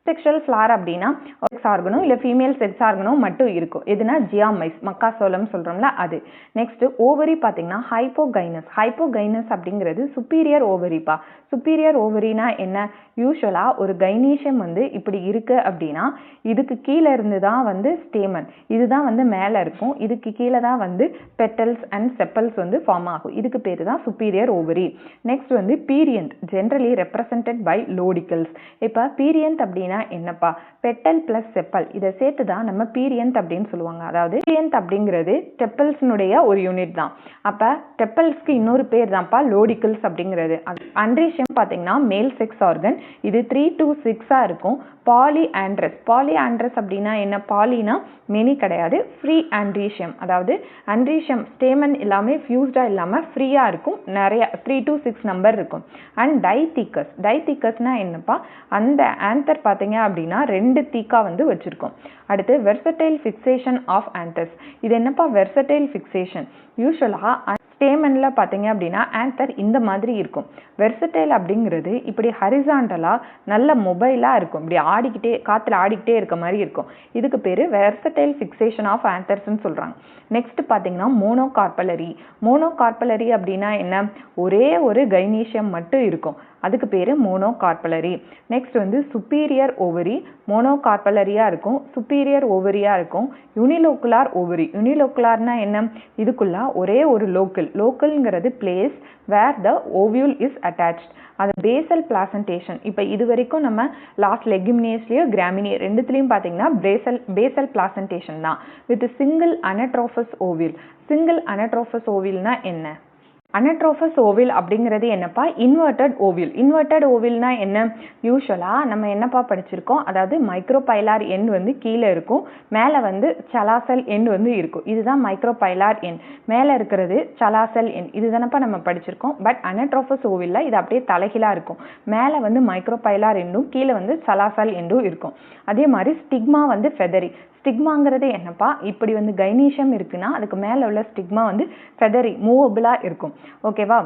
செக்ஷுவல் ஃப்ளார் அப்படின்னா செக்ஸ் ஆர்கனும் இல்லை ஃபீமேல் செக்ஸ் ஆர்கனும் மட்டும் இருக்கும். எதுனா ஜியாமைஸ், மக்காசோளம் சொல்கிறோம்ல அது. நெக்ஸ்ட் ஓவரி பார்த்தீங்கன்னா ஹைப்போகைனஸ். ஹைப்போகைனஸ் அப்படிங்கிறது சுப்பீரியர் ஓவரிப்பா. சுப்பீரியர் ஓவரினா என்ன? யூஸ்வலாக ஒரு கைனீஷியம் வந்து இப்படி இருக்குது அப்படின்னா இதுக்கு கீழே இருந்து தான் வந்து ஸ்டேமன், இதுதான் வந்து மேலே இருக்கும், இதுக்கு கீழே தான் வந்து பெட்டல்ஸ் அண்ட் செப்பல்ஸ் வந்து ஃபார்ம் ஆகும். இதுக்கு பேர் தான் சுப்பீரியர் ஓவரி. நெக்ஸ்ட் வந்து பீரியன்ட், ஜென்ரலி ரெப்ரசன்டட் பை லோடிக்கல்ஸ். இப்போ பீரியன்ட் அப்படின்னா என்னப்பா, பெட்டல் பிளஸ் செப்பல் இதை சேர்த்து தான் நம்ம பீரியன்ட் அப்படின்னு சொல்லுவாங்க. அதாவது பீரியன்ட் அப்படிங்கிறது டெப்பல்ஸ்னுடைய ஒரு யூனிட் தான். அப்போ டெப்பல்ஸ்க்கு இன்னொரு பேர் தான்ப்பா லோடிக்கல்ஸ் அப்படிங்கிறது. அண்ட்ரீஷியம் பார்த்தீங்கன்னா மேல் செக்ஸ் ஆர்கன், இது 3 to 6 இருக்கும். Poly Andres. பாலி ஆண்ட்ரஸ் அப்படின்னா என்ன? பாலினா மெனி கிடையாது, ஃப்ரீ ஆண்ட்ரீஷியம். அதாவது ஆண்ட்ரீஷியம் ஸ்டேமன் எல்லாமே ஃபியூஸ்டாக இல்லாமல் ஃப்ரீயாக இருக்கும், நிறைய 3 to 6 நம்பர் இருக்கும். அண்ட் டைத்தீக்கஸ். டைத்தீக்கஸ்னா என்னப்பா, அந்த ஆந்தர் பார்த்தீங்க அப்படின்னா 2 தீக்கா வந்து வச்சுருக்கோம். அடுத்து வெர்சடைல் ஃபிக்சேஷன் ஆஃப் ஆந்தர்ஸ். இது என்னப்பா வெர்சடைல் ஃபிக்சேஷன்? யூஸ்வலாக ஸ்டேமனில் பார்த்தீங்க அப்படின்னா ஆந்தர் இந்த மாதிரி இருக்கும். வெர்சடைல் அப்படிங்கிறது இப்படி ஹரிசாண்டலாக நல்ல மொபைலாக இருக்கும், இப்படி ஆடிக்கிட்டே காற்றுல ஆடிக்கிட்டே இருக்க மாதிரி இருக்கும். இதுக்கு பேர் வெர்சடைல் ஃபிக்சேஷன் ஆஃப் ஆந்தர்ஸ்ன்னு சொல்கிறாங்க. நெக்ஸ்ட் பார்த்தீங்கன்னா மோனோகார்பலரி. மோனோகார்பலரி அப்படின்னா என்ன? ஒரே ஒரு கைனீஷியம் மட்டும் இருக்கும், அதுக்கு பேர் மோனோகார்பலரி. நெக்ஸ்ட் வந்து சுப்பீரியர் ஓவரி. மோனோகார்பலரியாக இருக்கும், சுப்பீரியர் ஓவரியாக இருக்கும். யூனிலோக்குலார் ஓவரி. யூனிலோக்குலார்னா என்ன? இதுக்குள்ள ஒரே ஒரு லோக்கல்ங்கிறது place where the ovule is attached. அது பேசல் பிளாசன்டேஷன். இப்போ இது வரைக்கும் நம்ம லாஸ்ட் லெகுமினேஸ்லேயோ கிராமினியோ ரெண்டுத்துலேயும் பார்த்தீங்கன்னா பேசல் பிளாசன்டேஷன் தான் with single anatropous ovule. Single anatropous ஓவியல்னா என்ன? அனட்ரோஃபஸ் ஓவில் அப்படிங்கிறது என்னப்பா? இன்வெர்டட் ஓவில். இன்வெர்டட் ஓவில்னா என்ன? யூஸ்வலாக நம்ம என்னப்பா படிச்சிருக்கோம், அதாவது மைக்ரோபைலார் எண்ட் வந்து கீழே இருக்கும், மேலே வந்து சலாசல் எண்ட் வந்து இருக்கும். இதுதான் மைக்ரோபைலார் எண்ட், மேலே இருக்கிறது சலாசல் எண்ட். இது தானப்பா நம்ம படிச்சிருக்கோம். பட் அனட்ரோஃபஸ் ஓவில்ல இது அப்படியே தலைகீழாக இருக்கும், மேலே வந்து மைக்ரோபைலார் எண்டும் கீழே வந்து சலாசல் எண்டும் இருக்கும். அதே மாதிரி ஸ்டிக்மா வந்து ஃபெதரி. ஸ்டிக்மாங்கிறது என்னப்பா, இப்படி வந்து கைனீஷியம் இருக்குன்னா அதுக்கு மேலே உள்ள ஸ்டிக்மா வந்து ஃபெதரி, மூவபிளாக இருக்கும். ஓகேவா?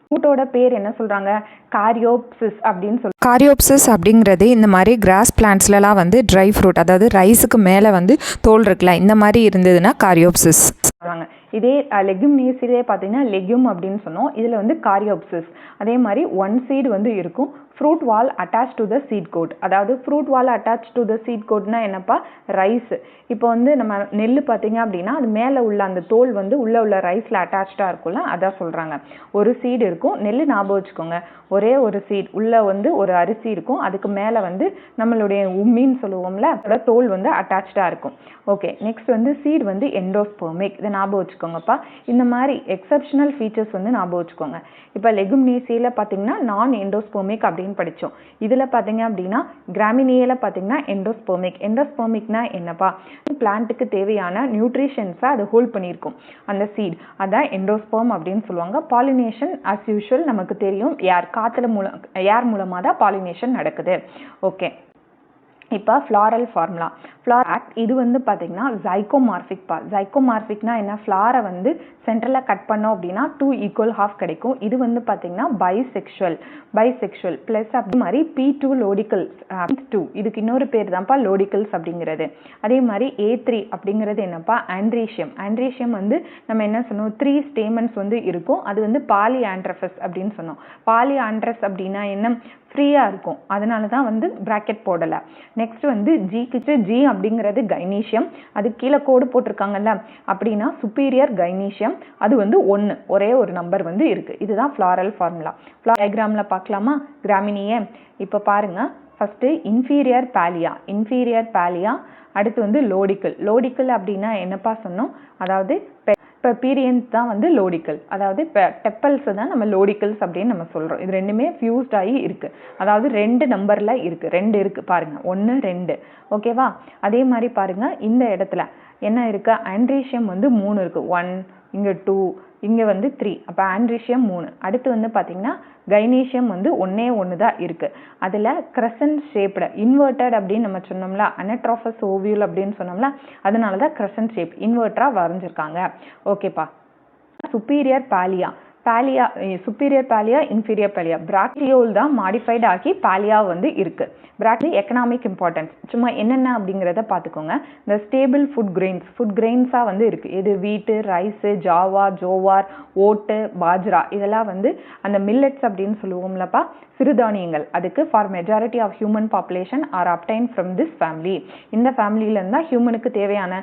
ஃப்ரூட்டோட பேர் என்ன சொல்கிறாங்க? காரியோப்சிஸ் அப்படின்னு சொல்லுவாங்க. காரியோப்சிஸ் அப்படிங்கிறது இந்த மாதிரி கிராஸ் பிளான்ட்ஸ்லலாம் வந்து ட்ரை ஃப்ரூட், அதாவது ரைஸுக்கு மேலே வந்து தோல் இருக்குல்ல, இந்த மாதிரி இருந்ததுன்னா காரியோப்சிஸ் சொல்கிறாங்க. இதே லெகுமினேசிலே பார்த்தீங்கன்னா லெக்யூம் அப்படின்னு சொன்னோம், இதில் வந்து காரியோப்சிஸ். அதே மாதிரி 1 சீடு வந்து இருக்கும், fruit wall attach to the seed coat. அதாவது fruit wall attach to the seed கோட்னா என்னப்பா? ரைஸ். இப்போ வந்து நம்ம நெல் பார்த்தீங்க அப்படின்னா அது மேலே உள்ள அந்த தோல் வந்து உள்ளே உள்ள ரைஸில் அட்டாச்சாக இருக்கும்ல, அதான் சொல்கிறாங்க. ஒரு சீடு இருக்கும், நெல் ஞாபகம் வச்சுக்கோங்க, ஒரே ஒரு சீட் உள்ளே வந்து ஒரு அரிசி இருக்கும், அதுக்கு மேலே வந்து நம்மளுடைய உம்மின்னு சொல்லுவோம்ல, அதோட தோல் வந்து அட்டாச்சாக இருக்கும். ஓகே, நெக்ஸ்ட் வந்து சீட் வந்து எண்டோஸ்பெர்மிக். இதை ஞாபகம் வச்சுக்கோங்கப்பா. இந்த மாதிரி எக்ஸப்ஷனல் ஃபீச்சர்ஸ் வந்து ஞாபகம் வச்சுக்கோங்க. இப்போ லெகுமினேசியில் பார்த்தீங்கன்னா நான் எண்டோஸ்பெர்மிக் அப்படின்னு படித்தோம். இதில் பார்த்தீங்க அப்படின்னா கிராமினியில் பார்த்தீங்கன்னா எண்டோஸ்பெர்மிக். எண்டோஸ்பெர்மிக்னா என்னப்பா? பிளான்ட்டுக்கு தேவையான நியூட்ரிஷன்ஸை அது ஹோல்ட் பண்ணியிருக்கும் அந்த சீட், அதான் எண்டோஸ்பெர்ம் அப்படின்னு சொல்லுவாங்க. பாலினேஷன் அஸ் யூஷுவல் நமக்கு தெரியும், ஏர் மூலமாக தான் பாலினேஷன் நடக்குது. ஓகே, இப்போ ஃப்ளாரல் ஃபார்முலா. இது வந்து பார்த்தீங்கன்னா ஜைகோமார்பிக் ஜைகோமார்பிக்னா என்ன, ஃப்ளாரை வந்து சென்டரில் கட் பண்ணோம் அப்படின்னா 2 ஈக்குவல் ஹாஃப் கிடைக்கும். இது வந்து பார்த்தீங்கன்னா பைசெக்ஷுவல் ப்ளஸ் அப்படி மாதிரி P2 லோடிக்கல்ஸ் 2 இதுக்கு இன்னொரு பேர் தான்ப்பா லோடிக்கல்ஸ் அப்படிங்கிறது. அதே மாதிரி A3 அப்படிங்கிறது என்னப்பா ஆண்ட்ரீஷியம் வந்து நம்ம என்ன சொன்னோம், 3 ஸ்டேமன்ஸ் வந்து இருக்கும். அது வந்து பாலிஆண்ட்ரஃபஸ் அப்படின்னு சொன்னோம். பாலிஆண்ட்ரஸ் அப்படின்னா என்ன, ஃப்ரீயாக இருக்கும், அதனால தான் வந்து ப்ராக்கெட் போடலை. நெக்ஸ்ட் வந்து ஜி அப்படிங்கிறது கைனீஷியம், அது கீழே கோடு போட்டிருக்காங்கல்ல அப்படின்னா சுப்பீரியர் கைனீஷியம், அது வந்து 1 ஒரே ஒரு நம்பர் வந்து இருக்குது. இதுதான் ஃப்ளாரல் ஃபார்முலா. டயக்ராமில் பார்க்கலாமா கிராமினியே. இப்போ பாருங்கள், ஃபஸ்ட்டு இன்ஃபீரியர் பேலியா, அடுத்து வந்து லோடிக்கல் அப்படின்னா என்னப்பா சொன்னோம், அதாவது இப்போ பீரியன்ஸ் தான் வந்து லோடிக்கல், அதாவது இப்போ டெப்பல்ஸ் தான் நம்ம லோடிக்கல்ஸ் அப்படின்னு நம்ம சொல்கிறோம். இது ரெண்டுமே ஃபியூஸ்ட் ஆகி இருக்குது, அதாவது 2 நம்பரில் இருக்குது, 2 இருக்குது பாருங்கள், 1 2 ஓகேவா. அதே மாதிரி பாருங்கள் இந்த இடத்துல என்ன இருக்குது, ஆண்ட்ரீஷியம் வந்து 3 இருக்குது, 1 இங்கே 2 இங்கே வந்து 3, அப்போ ஆண்ட்ரீஷியம் 3. அடுத்து வந்து பார்த்திங்கன்னா கைனீஷியம் வந்து 1 தான் இருக்குது. அதில் கிரசன்ட் ஷேப்டு இன்வெர்டட் அப்படின்னு நம்ம சொன்னோம்ல, அனட்ரோஃபஸ் ஓவியூல் அப்படின்னு சொன்னோம்ல, அதனால தான் கிரசன்ட் ஷேப் இன்வெர்டராக வரைஞ்சிருக்காங்க. ஓகேப்பா. சுப்பீரியர் பேலியா இன்ஃபீரியர் பேலியா பிராக்கியோல் தான் மாடிஃபைட் ஆகி பேலியா வந்து இருக்குது. பிராக்லி எக்கனாமிக் இம்பார்ட்டன்ஸ் சும்மா என்னென்ன அப்படிங்கிறத பார்த்துக்கோங்க. இந்த ஸ்டேபிள் ஃபுட் கிரெயின்ஸாக வந்து இருக்குது. இது வீட்டு, ரைஸு, ஜோவார், ஓட்டு, பாஜ்ரா, இதெல்லாம் வந்து அந்த மில்லட்ஸ் அப்படின்னு சொல்லுவோம்லப்பா, சிறுதானியங்கள். அதுக்கு for majority of human population are obtained from this family. இந்த ஃபேமிலியிலேருந்து தான் ஹியூமனுக்கு தேவையான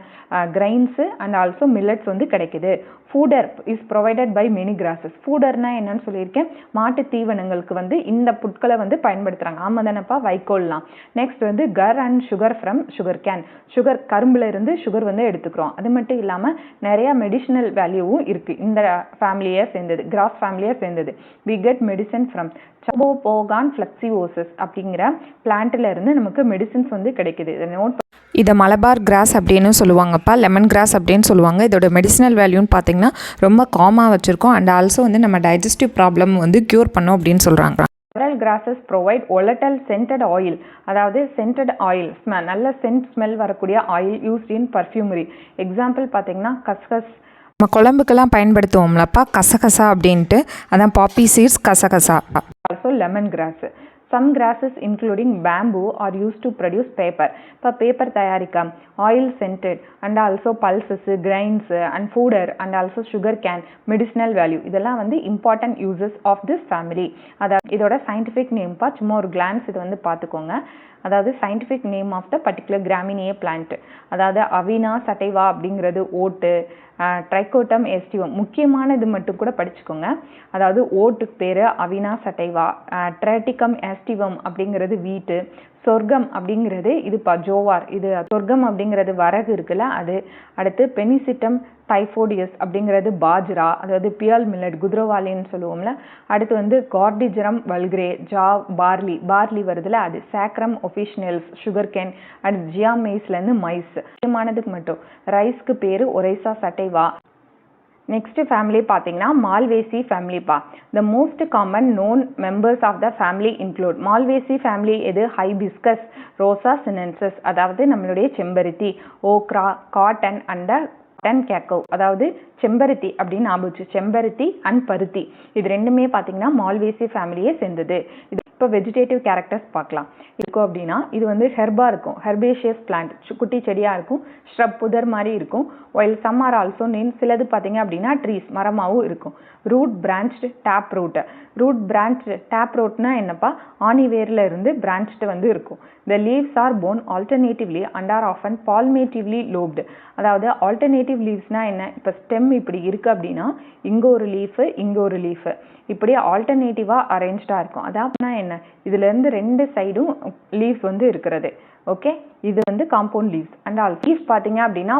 கிரெயின்ஸு அண்ட் ஆல்சோ மில்லட்ஸ் வந்து கிடைக்குது. Fodder is provided by many grasses. ஃபூடர்னா என்னன்னு சொல்லியிருக்கேன், மாட்டு தீவனங்களுக்கு வந்து இந்த புட்களை வந்து பயன்படுத்துகிறாங்க. ஆமாம் தானப்பா, வைக்கோல்லாம். நெக்ஸ்ட் வந்து gur and sugar from sugar cane. Sugar கரும்புல இருந்து சுகர் வந்து எடுத்துக்கிறோம். அது மட்டும் இல்லாமல் நிறையா மெடிசினல் வேல்யூவும் இருக்குது இந்த ஃபேமிலியை சேர்ந்தது, கிராஸ் ஃபேமிலியை சேர்ந்தது. வி கெட் மெடிசன் ஃப்ரம் சபோபோகான் ஃப்ளெக்சிவோசஸ் அப்படிங்கிற பிளான்ட்ல இருந்து நமக்கு மெடிசின்ஸ் வந்து கிடைக்குது. இதை நோட் இதை மலபார் கிராஸ் அப்படின்னு சொல்லுவாங்கப்பா, லெமன் கிராஸ் அப்படின்னு சொல்லுவாங்க. இதோட மெடிசினல் வேல்யூன்னு பார்த்தீங்கன்னா ரொம்ப காமாக வச்சுருக்கோம் அண்ட் ஆல்சோ வந்து நம்ம டைஜஸ்டிவ் ப்ராப்ளம் வந்து க்யூர் பண்ணோம் அப்படின்னு சொல்கிறாங்க. Several grasses provide volatile scented oil, அதாவது scented oil, நல்ல சென்ட் ஸ்மெல் வரக்கூடிய oil used in perfumery. Example பார்த்தீங்கன்னா கஸ்கஸ். நம்ம குழம்புக்கெல்லாம் பயன்படுத்துவோம்லப்பா கசகசா அப்படின்ட்டு, அதான் பாப்பி சீட்ஸ் கசகசா. Also lemon grass. Some grasses including bamboo are used to produce paper. இப்போ பேப்பர் தயாரிக்க oil scented and also pulses, grains and fodder and also sugar cane, medicinal value, இதெல்லாம் வந்து important uses of this family. அதாவது இதோட scientific நேம்ப்பா, சும்மா ஒரு glands இது வந்து பார்த்துக்கோங்க. அதாவது scientific name of the particular Gramineae plant, அதாவது அவினா சட்டைவா அப்படிங்கிறது ஓட்டு, ட்ரைகோட்டம் எஸ்டிவம் முக்கியமான இது மட்டும் கூட படிச்சுக்கோங்க. அதாவது ஓட்டுக்கு பேர் அவினா சட்டைவா, ட்ரைட்டிகம் எஸ்டிவம் அப்படிங்கிறது வீட்டு, சொர்க்கம் அப்படிங்கிறது இது ஜோவார், இது சொர்க்கம் அப்படிங்கிறது வரகு இருக்குல்ல அது. அடுத்து பெனிசிட்டம் டைஃபோடியஸ் அப்படிங்கிறது பாஜ்ரா, அதாவது பியல் மில்லட் குதிரவாளின்னு சொல்லுவோம்ல. அடுத்து வந்து கார்டிஜரம் வல்கிரே, பார்லி வருதுல அது, சாக்ரம் ஒஃபிஷனல்ஸ் சுகர் கேன், அடுத்து ஜியா மெய்ஸ்லேருந்து மைஸ். முக்கியமானதுக்கு மட்டும் ரைஸ்க்கு பேர் ஒரைசா சட்டைவா. நெக்ஸ்ட் ஃபேமிலி பார்த்தீங்கன்னா மால்வேசி ஃபேமிலிப்பா. The most common known members of the family include. Malvaceae family எது, ஹைபிஸ்கஸ், ரோசா சினென்சஸ், அதாவது நம்மளுடைய செம்பருத்தி, ஓக்ரா, காட்டன் அண்ட் கேக்கோ, அதாவது செம்பருத்தி அப்படின்னு ஆபுச்சு, செம்பருத்தி அண்ட் பருத்தி, இது ரெண்டுமே பார்த்தீங்கன்னா மால்வேசி ஃபேமிலியே சேர்ந்தது. இது இப்போ வெஜிடேட்டிவ் கேரக்டர்ஸ் பார்க்கலாம். இருக்கும் அப்படின்னா இது வந்து ஹெர்பாக இருக்கும், ஹெர்பேஷியஸ் பிளான்ட், குட்டி செடியாக இருக்கும், ஷ்ரப் புதர் மாதிரி இருக்கும். While some are also name, சிலது பார்த்தீங்க அப்படின்னா ட்ரீஸ் மரமாகவும் இருக்கும். Root branched tap root. Root branched tap ரூட்னா என்னப்பா, ஆணி வேரில் இருந்து பிரான்ச்டு வந்து இருக்கும். The leaves are borne alternatively and are often palmatively lobed. அதாவது ஆல்டர்னேட்டிவ் லீவ்ஸ்னா என்ன, இப்போ ஸ்டெம் இப்படி இருக்குது அப்படின்னா இங்கே ஒரு லீஃபு இங்கே ஒரு லீஃபு இப்படி ஆல்டர்னேட்டிவாக அரேஞ்ச்டாக இருக்கும். அதாவதுனா என்ன, இதுலேருந்து 2 சைடும் லீவ்ஸ் வந்து இருக்கிறது. ஓகே, இது வந்து compound leaves. And all leaves பார்த்தீங்க அப்படின்னா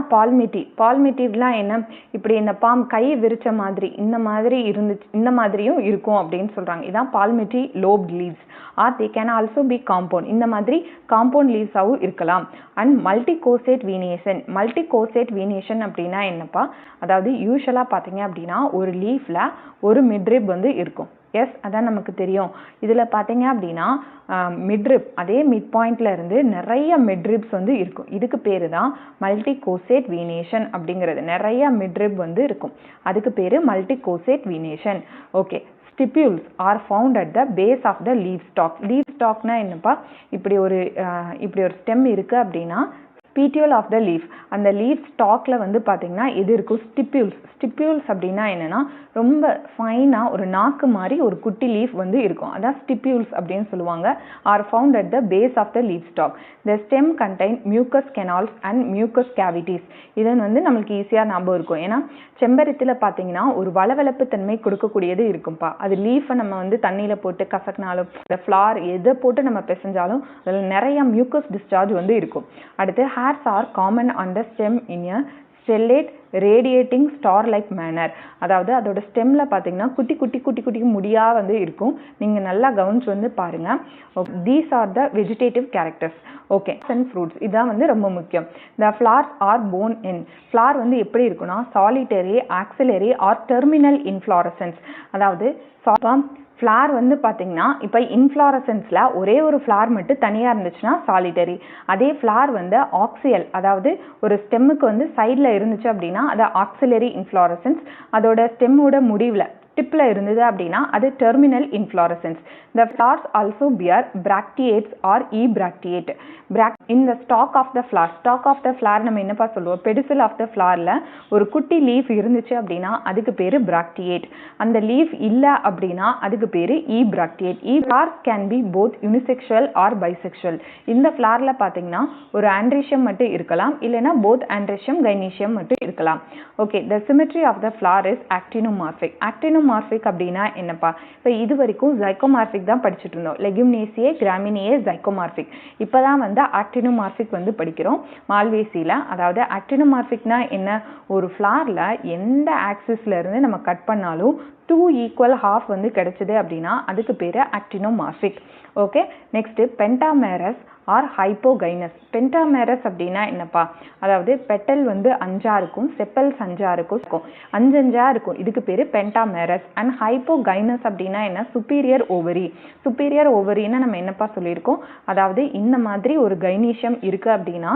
பால்மேட்டிவ்லாம் என்ன, இப்படி இந்த கை விரிச்ச மாதிரி இந்த மாதிரி இருந்துச்சு, இந்த மாதிரியும் இருக்கும் அப்படின்னு சொல்கிறாங்க. இதான் palmately lobed leaves. Or they can also be compound, இந்த மாதிரி காம்பவுண்ட் லீவ்ஸாகவும் இருக்கலாம். அண்ட் மல்டிகோசேட் வீனியேஷன் அப்படின்னா என்னப்பா, அதாவது யூஸ்வலாக பார்த்தீங்க அப்படின்னா ஒரு லீஃபில் ஒரு மிட்ரிப் வந்து இருக்கும். எஸ், அதான் நமக்கு தெரியும். இதில் பார்த்தீங்க அப்படின்னா மிட்ரிப், அதே மிட் பாயிண்ட்ல இருந்து நிறைய மிட்ரிப்ஸ் வந்து இருக்கும். இதுக்கு பேர் தான் மல்டிகோசேட் வீனேஷன் அப்படிங்கிறது. நிறைய மிட்ரிப் வந்து இருக்கும், அதுக்கு பேர் multicostate venation. Okay, stipules are found at the base of the leaf stalk. leaf stalkனா என்னப்பா, இப்படி ஒரு ஸ்டெம் இருக்குது அப்படின்னா petiole of the leaf, அந்த leaf stalkல வந்து பார்த்தீங்கன்னா எது இருக்கும், stipules. stipules அப்படின்னா என்னன்னா ரொம்ப ஃபைனாக ஒரு நாக்கு மாதிரி ஒரு குட்டி லீஃப் வந்து இருக்கும், அதான் stipules அப்படின்னு சொல்லுவாங்க. are found at the base of the leaf stalk. the stem contain mucous canals and mucous cavities. இதன் வந்து நம்மளுக்கு ஈஸியாக ஞாபகம் இருக்கும், ஏன்னா செம்பருத்தியில் பார்த்தீங்கன்னா ஒரு வளவளப்பு தன்மை கொடுக்கக்கூடியது இருக்கும்பா. அது லீஃபை நம்ம வந்து தண்ணியில் போட்டு கசக்கினாலும், இந்த ஃப்ளார் எதை போட்டு நம்ம பிசைஞ்சாலும் அதில் நிறைய மியூக்கஸ் டிஸ்சார்ஜ் வந்து இருக்கும். அடுத்து hairs are common on the stem in a stellate radiating star like manner. அதாவது அதோட ஸ்டெம்ல பார்த்தீங்கன்னா குட்டி குட்டி குட்டி குட்டி முடியாக வந்து இருக்கும். நீங்கள் நல்லா கவனிச்சு வந்து பாருங்க. these are the vegetative characters. Okay, and fruits இதான் வந்து ரொம்ப முக்கியம். the flowers are borne in. flower வந்து எப்படி இருக்குன்னா solitary, axillary or terminal inflorescence. அதாவது ஃப்ளார் வந்து பார்த்தீங்கன்னா இப்போ இன்ஃப்ளாரசன்ஸில் ஒரே ஒரு ஃப்ளார் மட்டும் தனியாக இருந்துச்சுன்னா சாலிட்டரி. அதே ஃப்ளார் வந்து ஆக்சியல், அதாவது ஒரு ஸ்டெம்முக்கு வந்து சைடில் இருந்துச்சு அப்படின்னா அது ஆக்சிலரி இன்ஃப்ளாரசன்ஸ். அதோட ஸ்டெம்மோட முடிவில் டிப்பில் இருந்தது அப்படின்னா அது terminal inflorescence. the flowers also bear bracteates or ebracteate. in the stalk of the flower. stalk of the flower நம்ம என்னப்பா சொல்லுவோம், pedicel of the flowerல ஒரு குட்டி லீஃப் இருந்துச்சு அப்படின்னா அதுக்கு பேரு bracteate. அந்த லீஃப் இல்லை அப்படின்னா அதுக்கு பேரு ebracteate. flowers can be both unisexual or bisexual. இந்த ஃப்ளார்ல பார்த்தீங்கன்னா ஒரு ஆண்ட்ரீஷியம் மட்டும் இருக்கலாம், இல்லைன்னா both androecium gynoecium மட்டும் இருக்கலாம். Okay, the symmetry of the flower is actinomorphic. actinomorphic அப்படின்னா என்னப்பா, இப்போ இது வரைக்கும் ஜைகோமார்பிக் தான் படிச்சுட்டு இருந்தோம், லெகுமினேசியே, கிராமினியே, ஜைகோமார்பிக். இப்போ தான் வந்து ஆக்டினோமார்பிக் வந்து படிக்கிறோம் மால்வேசியில். அதாவது ஆக்டினோமார்பிக்னா என்ன, ஒரு ஃப்ளாரில் எந்த ஆக்சிஸ்ல இருந்து நம்ம கட் பண்ணாலும் 2 ஈக்குவல் ஹாஃப் வந்து கிடைச்சது அப்படின்னா அதுக்கு பேர் actinomorphic. Okay, next pentamerous or hypogynous. Pentamerous அப்படின்னா என்னப்பா, அதாவது பெட்டல் வந்து 5 இருக்கும், செப்பல்ஸ் 5 இருக்கும், 5 இருக்கும், இதுக்கு பேர் பென்டாமேரஸ். அண்ட் ஹைப்போகைனஸ் அப்படின்னா என்ன, சுப்பீரியர் ஓவரி. சுப்பீரியர் ஓவரின்னு நம்ம என்னப்பா சொல்லியிருக்கோம், அதாவது இந்த மாதிரி ஒரு கைனீஷியம் இருக்கு அப்படின்னா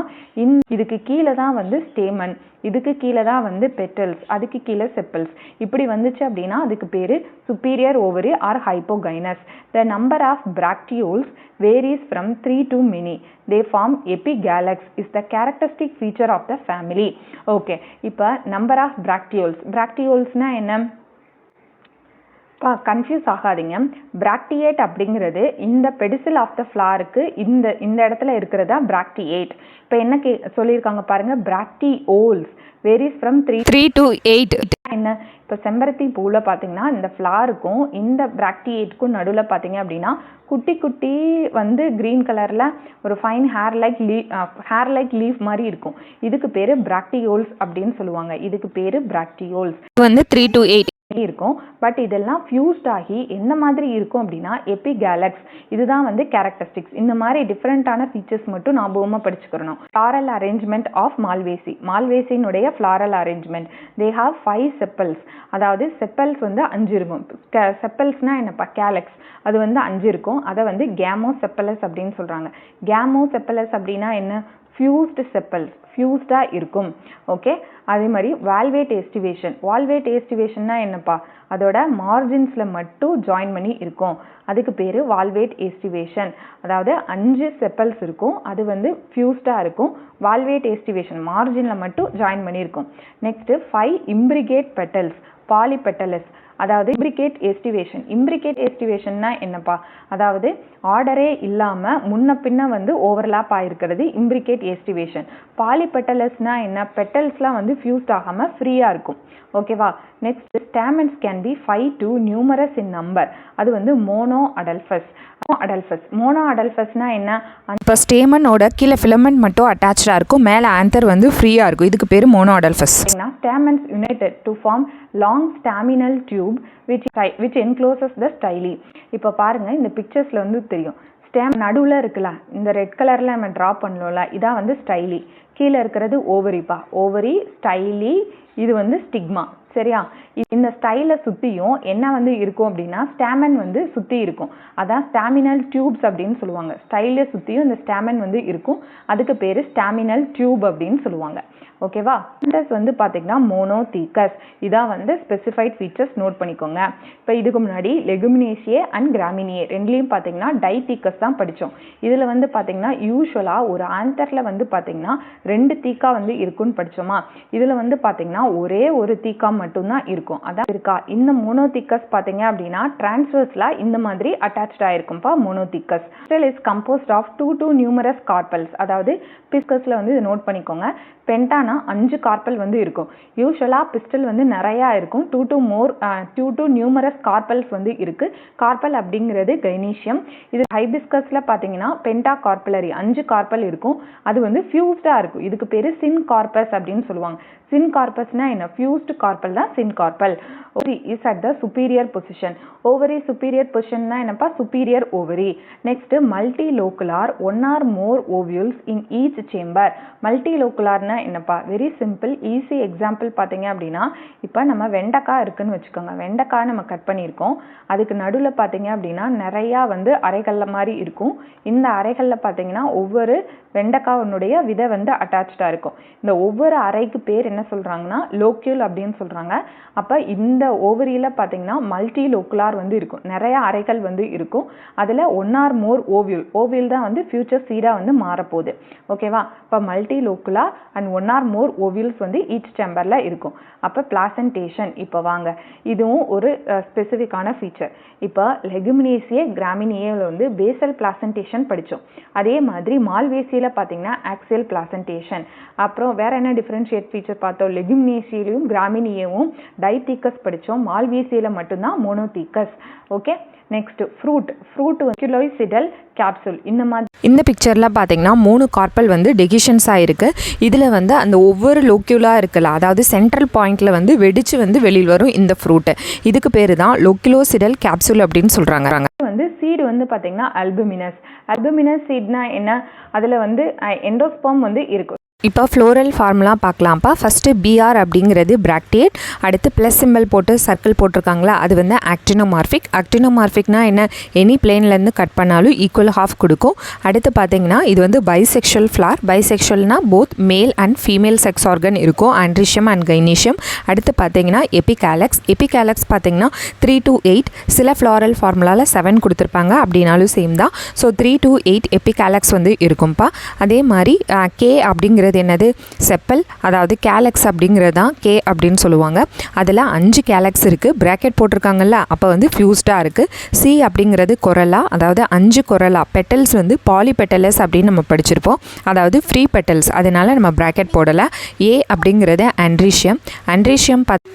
இதுக்கு கீழே தான் வந்து ஸ்டேமன், இதுக்கு கீழே தான் வந்து பெட்டல்ஸ், அதுக்கு கீழே செப்பல்ஸ். இப்படி வந்துச்சு அப்படின்னா அதுக்கு பேர் superior ovary or hypogynous. the number of bracteoles varies from 3 to many. they form epigalax is the characteristic feature of the family. Okay, இப்போ நம்பர் ஆஃப் bracteoles. bracteolesனா என்ன, கன்ஃபியூஸ் ஆகாதீங்க. பிராக்டியேட் அப்படிங்கிறது இந்த பெடிசில் ஆஃப் த ஃப்ளாருக்கு இந்த இடத்துல இருக்கிறதா பிராக்டியேட். இப்போ என்ன சொல்லியிருக்காங்க பாருங்க, பிராக்டிஓல்ஸ் வேரிஸ் ஃப்ரம் 3 to 8. என்ன, இப்போ செம்பருத்தி பூவில் பார்த்தீங்கன்னா இந்த ஃப்ளாருக்கும் இந்த பிராக்டியேட்டுக்கும் நடுவில் பார்த்தீங்க அப்படின்னா குட்டி குட்டி வந்து க்ரீன் கலரில் ஒரு ஃபைன் ஹேர் லைக் லீஃப் மாதிரி இருக்கும். இதுக்கு பேர் பிராக்டியோல்ஸ் அப்படின்னு சொல்லுவாங்க. இதுக்கு பேர் பிராக்டியோல்ஸ் வந்து 3 to 8 இருக்கும். பட் இதெல்லாம் ஃபியூஸ்ட் ஆகி எந்த மாதிரி இருக்கும் அப்படின்னா எபிகேலக்ஸ். இதுதான் வந்து கேரக்டரிஸ்டிக்ஸ். இந்த மாதிரி டிஃப்ரெண்டான ஃபீச்சர்ஸ் மட்டும் ஞாபகமாக படிச்சுக்கிறணும். Floral arrangement of Malvaceae. மால்வேசியினுடைய floral arrangement, they have 5 sepals. அதாவது செப்பல்ஸ் வந்து 5 இருக்கும். செப்பல்ஸ்னா என்னப்பா, கேலக்ஸ், அது வந்து 5 இருக்கும். அதை வந்து கேமோசெப்பலஸ் அப்படின்னு சொல்றாங்க. கேமோசெப்பலஸ் அப்படின்னா என்ன, ஃபியூஸ்டு செப்பல்ஸ், ஃபியூஸ்டாக இருக்கும். ஓகே, அதே மாதிரி வால்வேட் எஸ்டிவேஷன். வால்வேட் எஸ்டிவேஷன்னா என்னப்பா, அதோட மார்ஜின்ஸில் மட்டும் ஜாயின் பண்ணி இருக்கும், அதுக்கு பேர் வால்வேட் எஸ்டிவேஷன். அதாவது 5 செப்பல்ஸ் இருக்கும், அது வந்து ஃபியூஸ்டாக இருக்கும். வால்வேட் எஸ்டிவேஷன் மார்ஜினில் மட்டும் ஜாயின் பண்ணியிருக்கும். Next 5 imbricate petals, polypetalous. அதாவது இம்ப்ரிகேட் எஸ்டிவேஷன். இம்ப்ரிகேட் எஸ்டிவேஷன்னா என்னப்பா, அதாவது ஆர்டரே இல்லாமல் முன்ன பின்ன வந்து ஓவர்லாப் ஆகிருக்கிறது இம்ப்ரிகேட் எஸ்டிவேஷன். பாலிபெட்டலஸ்னா என்ன, பெட்டல்ஸ்லாம் வந்து ஃபியூஸ்ட் ஆகாமல் ஃப்ரீயாக இருக்கும். ஓகேவா. Next stamens can be 5 to numerous in number. அது வந்து மோனோ அடல்ஃபஸ். மோனோ அடல்ஃபஸ்னா என்ன, இப்போ ஸ்டேமனோட கீழே ஃபிலமெண்ட் மட்டும் அட்டாச்சாக இருக்கும், மேலே ஆந்தர் வந்து ஃப்ரீயாக இருக்கும், இதுக்கு பேர் monadelphous. Stamens united to form long staminal tube which encloses the style. இப்போ பாருங்க, இந்த பிக்சர்ஸில் வந்து தெரியும், ஸ்டேம் நடுவில் இருக்குல்ல, இந்த ரெட் கலரில் நம்ம ட்ரா பண்ணல, இதான் வந்து ஸ்டைலி. கீழே இருக்கிறது ஓவரிப்பா, ஓவரி, ஸ்டைலி, இது வந்து ஸ்டிக்மா. சரியா? இந்த ஸ்டைலை சுற்றியும் என்ன வந்து இருக்கும் அப்படின்னா ஸ்டாமன் வந்து சுற்றி இருக்கும். அதான் ஸ்டாமினல் டியூப்ஸ் அப்படின்னு சொல்லுவாங்க. ஸ்டைலை சுற்றியும் இந்த ஸ்டாமன் வந்து இருக்கும். அதுக்கு பேர் ஸ்டாமினல் டியூப் அப்படின்னு சொல்லுவாங்க. ஓகேவா? பிளான்டஸ் வந்து பார்த்தீங்கன்னா மோனோதீக்கஸ். இதான் வந்து ஸ்பெசிஃபைட் ஃபீச்சர்ஸ் நோட் பண்ணிக்கோங்க. இப்போ இதுக்கு முன்னாடி லெகுமினேசியே அண்ட் கிராமினியே ரெண்டுலேயும் பார்த்தீங்கன்னா டைதீக்கஸ் தான் படித்தோம். இதில் வந்து பார்த்தீங்கன்னா யூஸ்வலாக ஒரு ஆந்தரில் வந்து பார்த்தீங்கன்னா 2 தீக்கா வந்து இருக்குன்னு படித்தோமா? இதில் வந்து பார்த்தீங்கன்னா ஒரே ஒரு தீக்கா மட்டும்தான் இருக்கும். அதான் இருக்கா. இந்த மோனோதீக்கஸ் பார்த்தீங்க அப்படின்னா டிரான்ஸ்வர்ஸில் இந்த மாதிரி அட்டாச்ட் ஆகிருக்கும்ப்பா monothecous. Pistil is composed of 2 to numerous carpels. அதாவது பிஸ்கஸில் வந்து இதை நோட் பண்ணிக்கோங்க. பென்டானா 5 கார்பல் வந்து இருக்கும். யூஸ்வலாக பிஸ்டல் வந்து நிறையா இருக்கும். 2 to numerous கார்பல்ஸ் வந்து இருக்குது. கார்பல் அப்படிங்கிறது கைனீஷியம். இது ஹைபிஸ்கஸில் பார்த்தீங்கன்னா பென்டா கார்பலரி 5 கார்பல் இருக்கும். அது வந்து ஃபியூஸ்டாக இருக்கும். இதுக்கு பேர் சின் கார்பஸ் அப்படின்னு சொல்லுவாங்க. சின் கார்பஸ்னா என்ன? ஃபியூஸ்டு கார்பல் தான் syncarpel. Ovary is at the superior position. Ovary superior பொசிஷன்னா என்னப்பா? Superior ovary. Next multilocular 1 or more ovules in each chamber. மல்டி லோக்குலார்னா என்னப்பா? வெரி சிம்பிள் ஈஸி எக்ஸாம்பிள் பார்த்தீங்க அப்படின்னா இப்போ நம்ம வெண்டைக்காய் இருக்குன்னு வச்சுக்கோங்க. வெண்டைக்காய் நம்ம கட் பண்ணியிருக்கோம். அதுக்கு நடுவில் பார்த்தீங்க அப்படின்னா நிறையா வந்து அறைகளில் மாதிரி இருக்கும். இந்த அறைகளில் பார்த்தீங்கன்னா ஒவ்வொரு வெண்டைக்காவனுடைய விதை வந்து அட்டாச்சாக இருக்கும். இந்த ஒவ்வொரு அறைக்கு பேர் என்ன சொல்கிறாங்கன்னா லோக்யூல் அப்படின்னு சொல்கிறாங்க. அப்போ இந்த ஓவரியில் பார்த்தீங்கன்னா மல்டி லோக்குலார் வந்து இருக்கும். நிறைய அறைகள் வந்து இருக்கும். அதில் 1 or more ஓவியூல் தான் வந்து ஃபியூச்சர் சீடாக வந்து மாறப்போகுது. ஓகேவா? இப்போ multilocular and 1 or more ovules வந்து ஈச் சேம்பரில் இருக்கும். அப்போ பிளாசன்டேஷன். இப்போ வாங்க, இதுவும் ஒரு ஸ்பெசிஃபிக்கான ஃபீச்சர். இப்போ லெகுமினேசியே கிராமினியேவில் வந்து பேசல் பிளாசன்டேஷன் படித்தோம். அதே மாதிரி மால்வேசியில் பார்த்தீங்கன்னா ஆக்சியல் பிளாசன்டேஷன். அப்புறம் வேற என்ன டிஃபரன்ஷியேட் ஃபீச்சர் பார்த்தோம்? லெகுமினேசியிலும் கிராமினியேவும் டைதீக்கஸ் படித்தோம். மால்வேசியில் மட்டும்தான் monothecous. Okay, next fruit loculicidal capsule. இந்த பிக்சரில் பார்த்தீங்கன்னா 3 கார்பல் வந்து டெகிஷன்ஸ் ஆகிருக்கு. இதில் வந்து அந்த ஒவ்வொரு லோக்யூலாக இருக்குல்ல, அதாவது சென்ட்ரல் பாயிண்டில் வந்து வெடிச்சு வந்து வெளியில் வரும் இந்த ஃப்ரூட்டு. இதுக்கு பேர் தான் லோக்கிலோசிடல் கேப்சூல் அப்படின்னு சொல்கிறாங்க. வந்து சீடு வந்து பார்த்தீங்கன்னா அல்புமினஸ் சீட்னா என்ன? அதில் வந்து எண்டோஸ்போம் வந்து இருக்கும். இப்போ ஃப்ளோரல் ஃபார்முலா பார்க்கலாம்ப்பா. ஃபஸ்ட்டு பிஆர் அப்படிங்கிறது பிராக்டேட். அடுத்து ப்ளஸ் சிம்பிள் போட்டு சர்க்கிள் போட்டிருக்காங்களா, அது வந்து ஆக்டினோமார்ஃபிக்னா என்ன? எனி பிளேன்லேருந்து கட் பண்ணாலும் ஈக்குவல் ஹாஃப் கொடுக்கும். அடுத்து பார்த்தீங்கன்னா இது வந்து பைசெக்ஷுவல் ஃப்ளார். பைசெக்ஷுவல்னா both male and female sex organ இருக்கும், ஆண்ட்ரிஷியம் அண்ட் கைனீஷியம். அடுத்து பார்த்தீங்கன்னா எபிகேலக்ஸ் பார்த்தீங்கன்னா 3 to 8. சில ஃப்ளாரல் ஃபார்முலாவில் 7 கொடுத்துருப்பாங்க, அப்படின்னாலும் சேம் தான். ஸோ 3 to 8 எபிகேலக்ஸ் வந்து இருக்கும்ப்பா. அதே மாதிரி கே அப்படிங்கிறது என்னது? செப்பல். அதாவது கேலக்ஸ் அப்படிங்கிறது தான் கே அப்படின்னு சொல்லுவாங்க. அதில் 5 கேலக்ஸ் இருக்குது. பிராக்கெட் போட்டிருக்காங்கல்ல, அப்போ வந்து ஃபியூஸ்டாக இருக்குது. சி அப்படிங்கிறது கொரலா. அதாவது 5 கொரலா. பெட்டல்ஸ் வந்து பாலிபெட்டலஸ் அப்படின்னு நம்ம படிச்சிருப்போம். அதாவது ஃப்ரீ பெட்டல்ஸ், அதனால நம்ம பிராக்கெட் போடலை. ஏ அப்படிங்கிறது ஆண்ட்ரிஷியம்.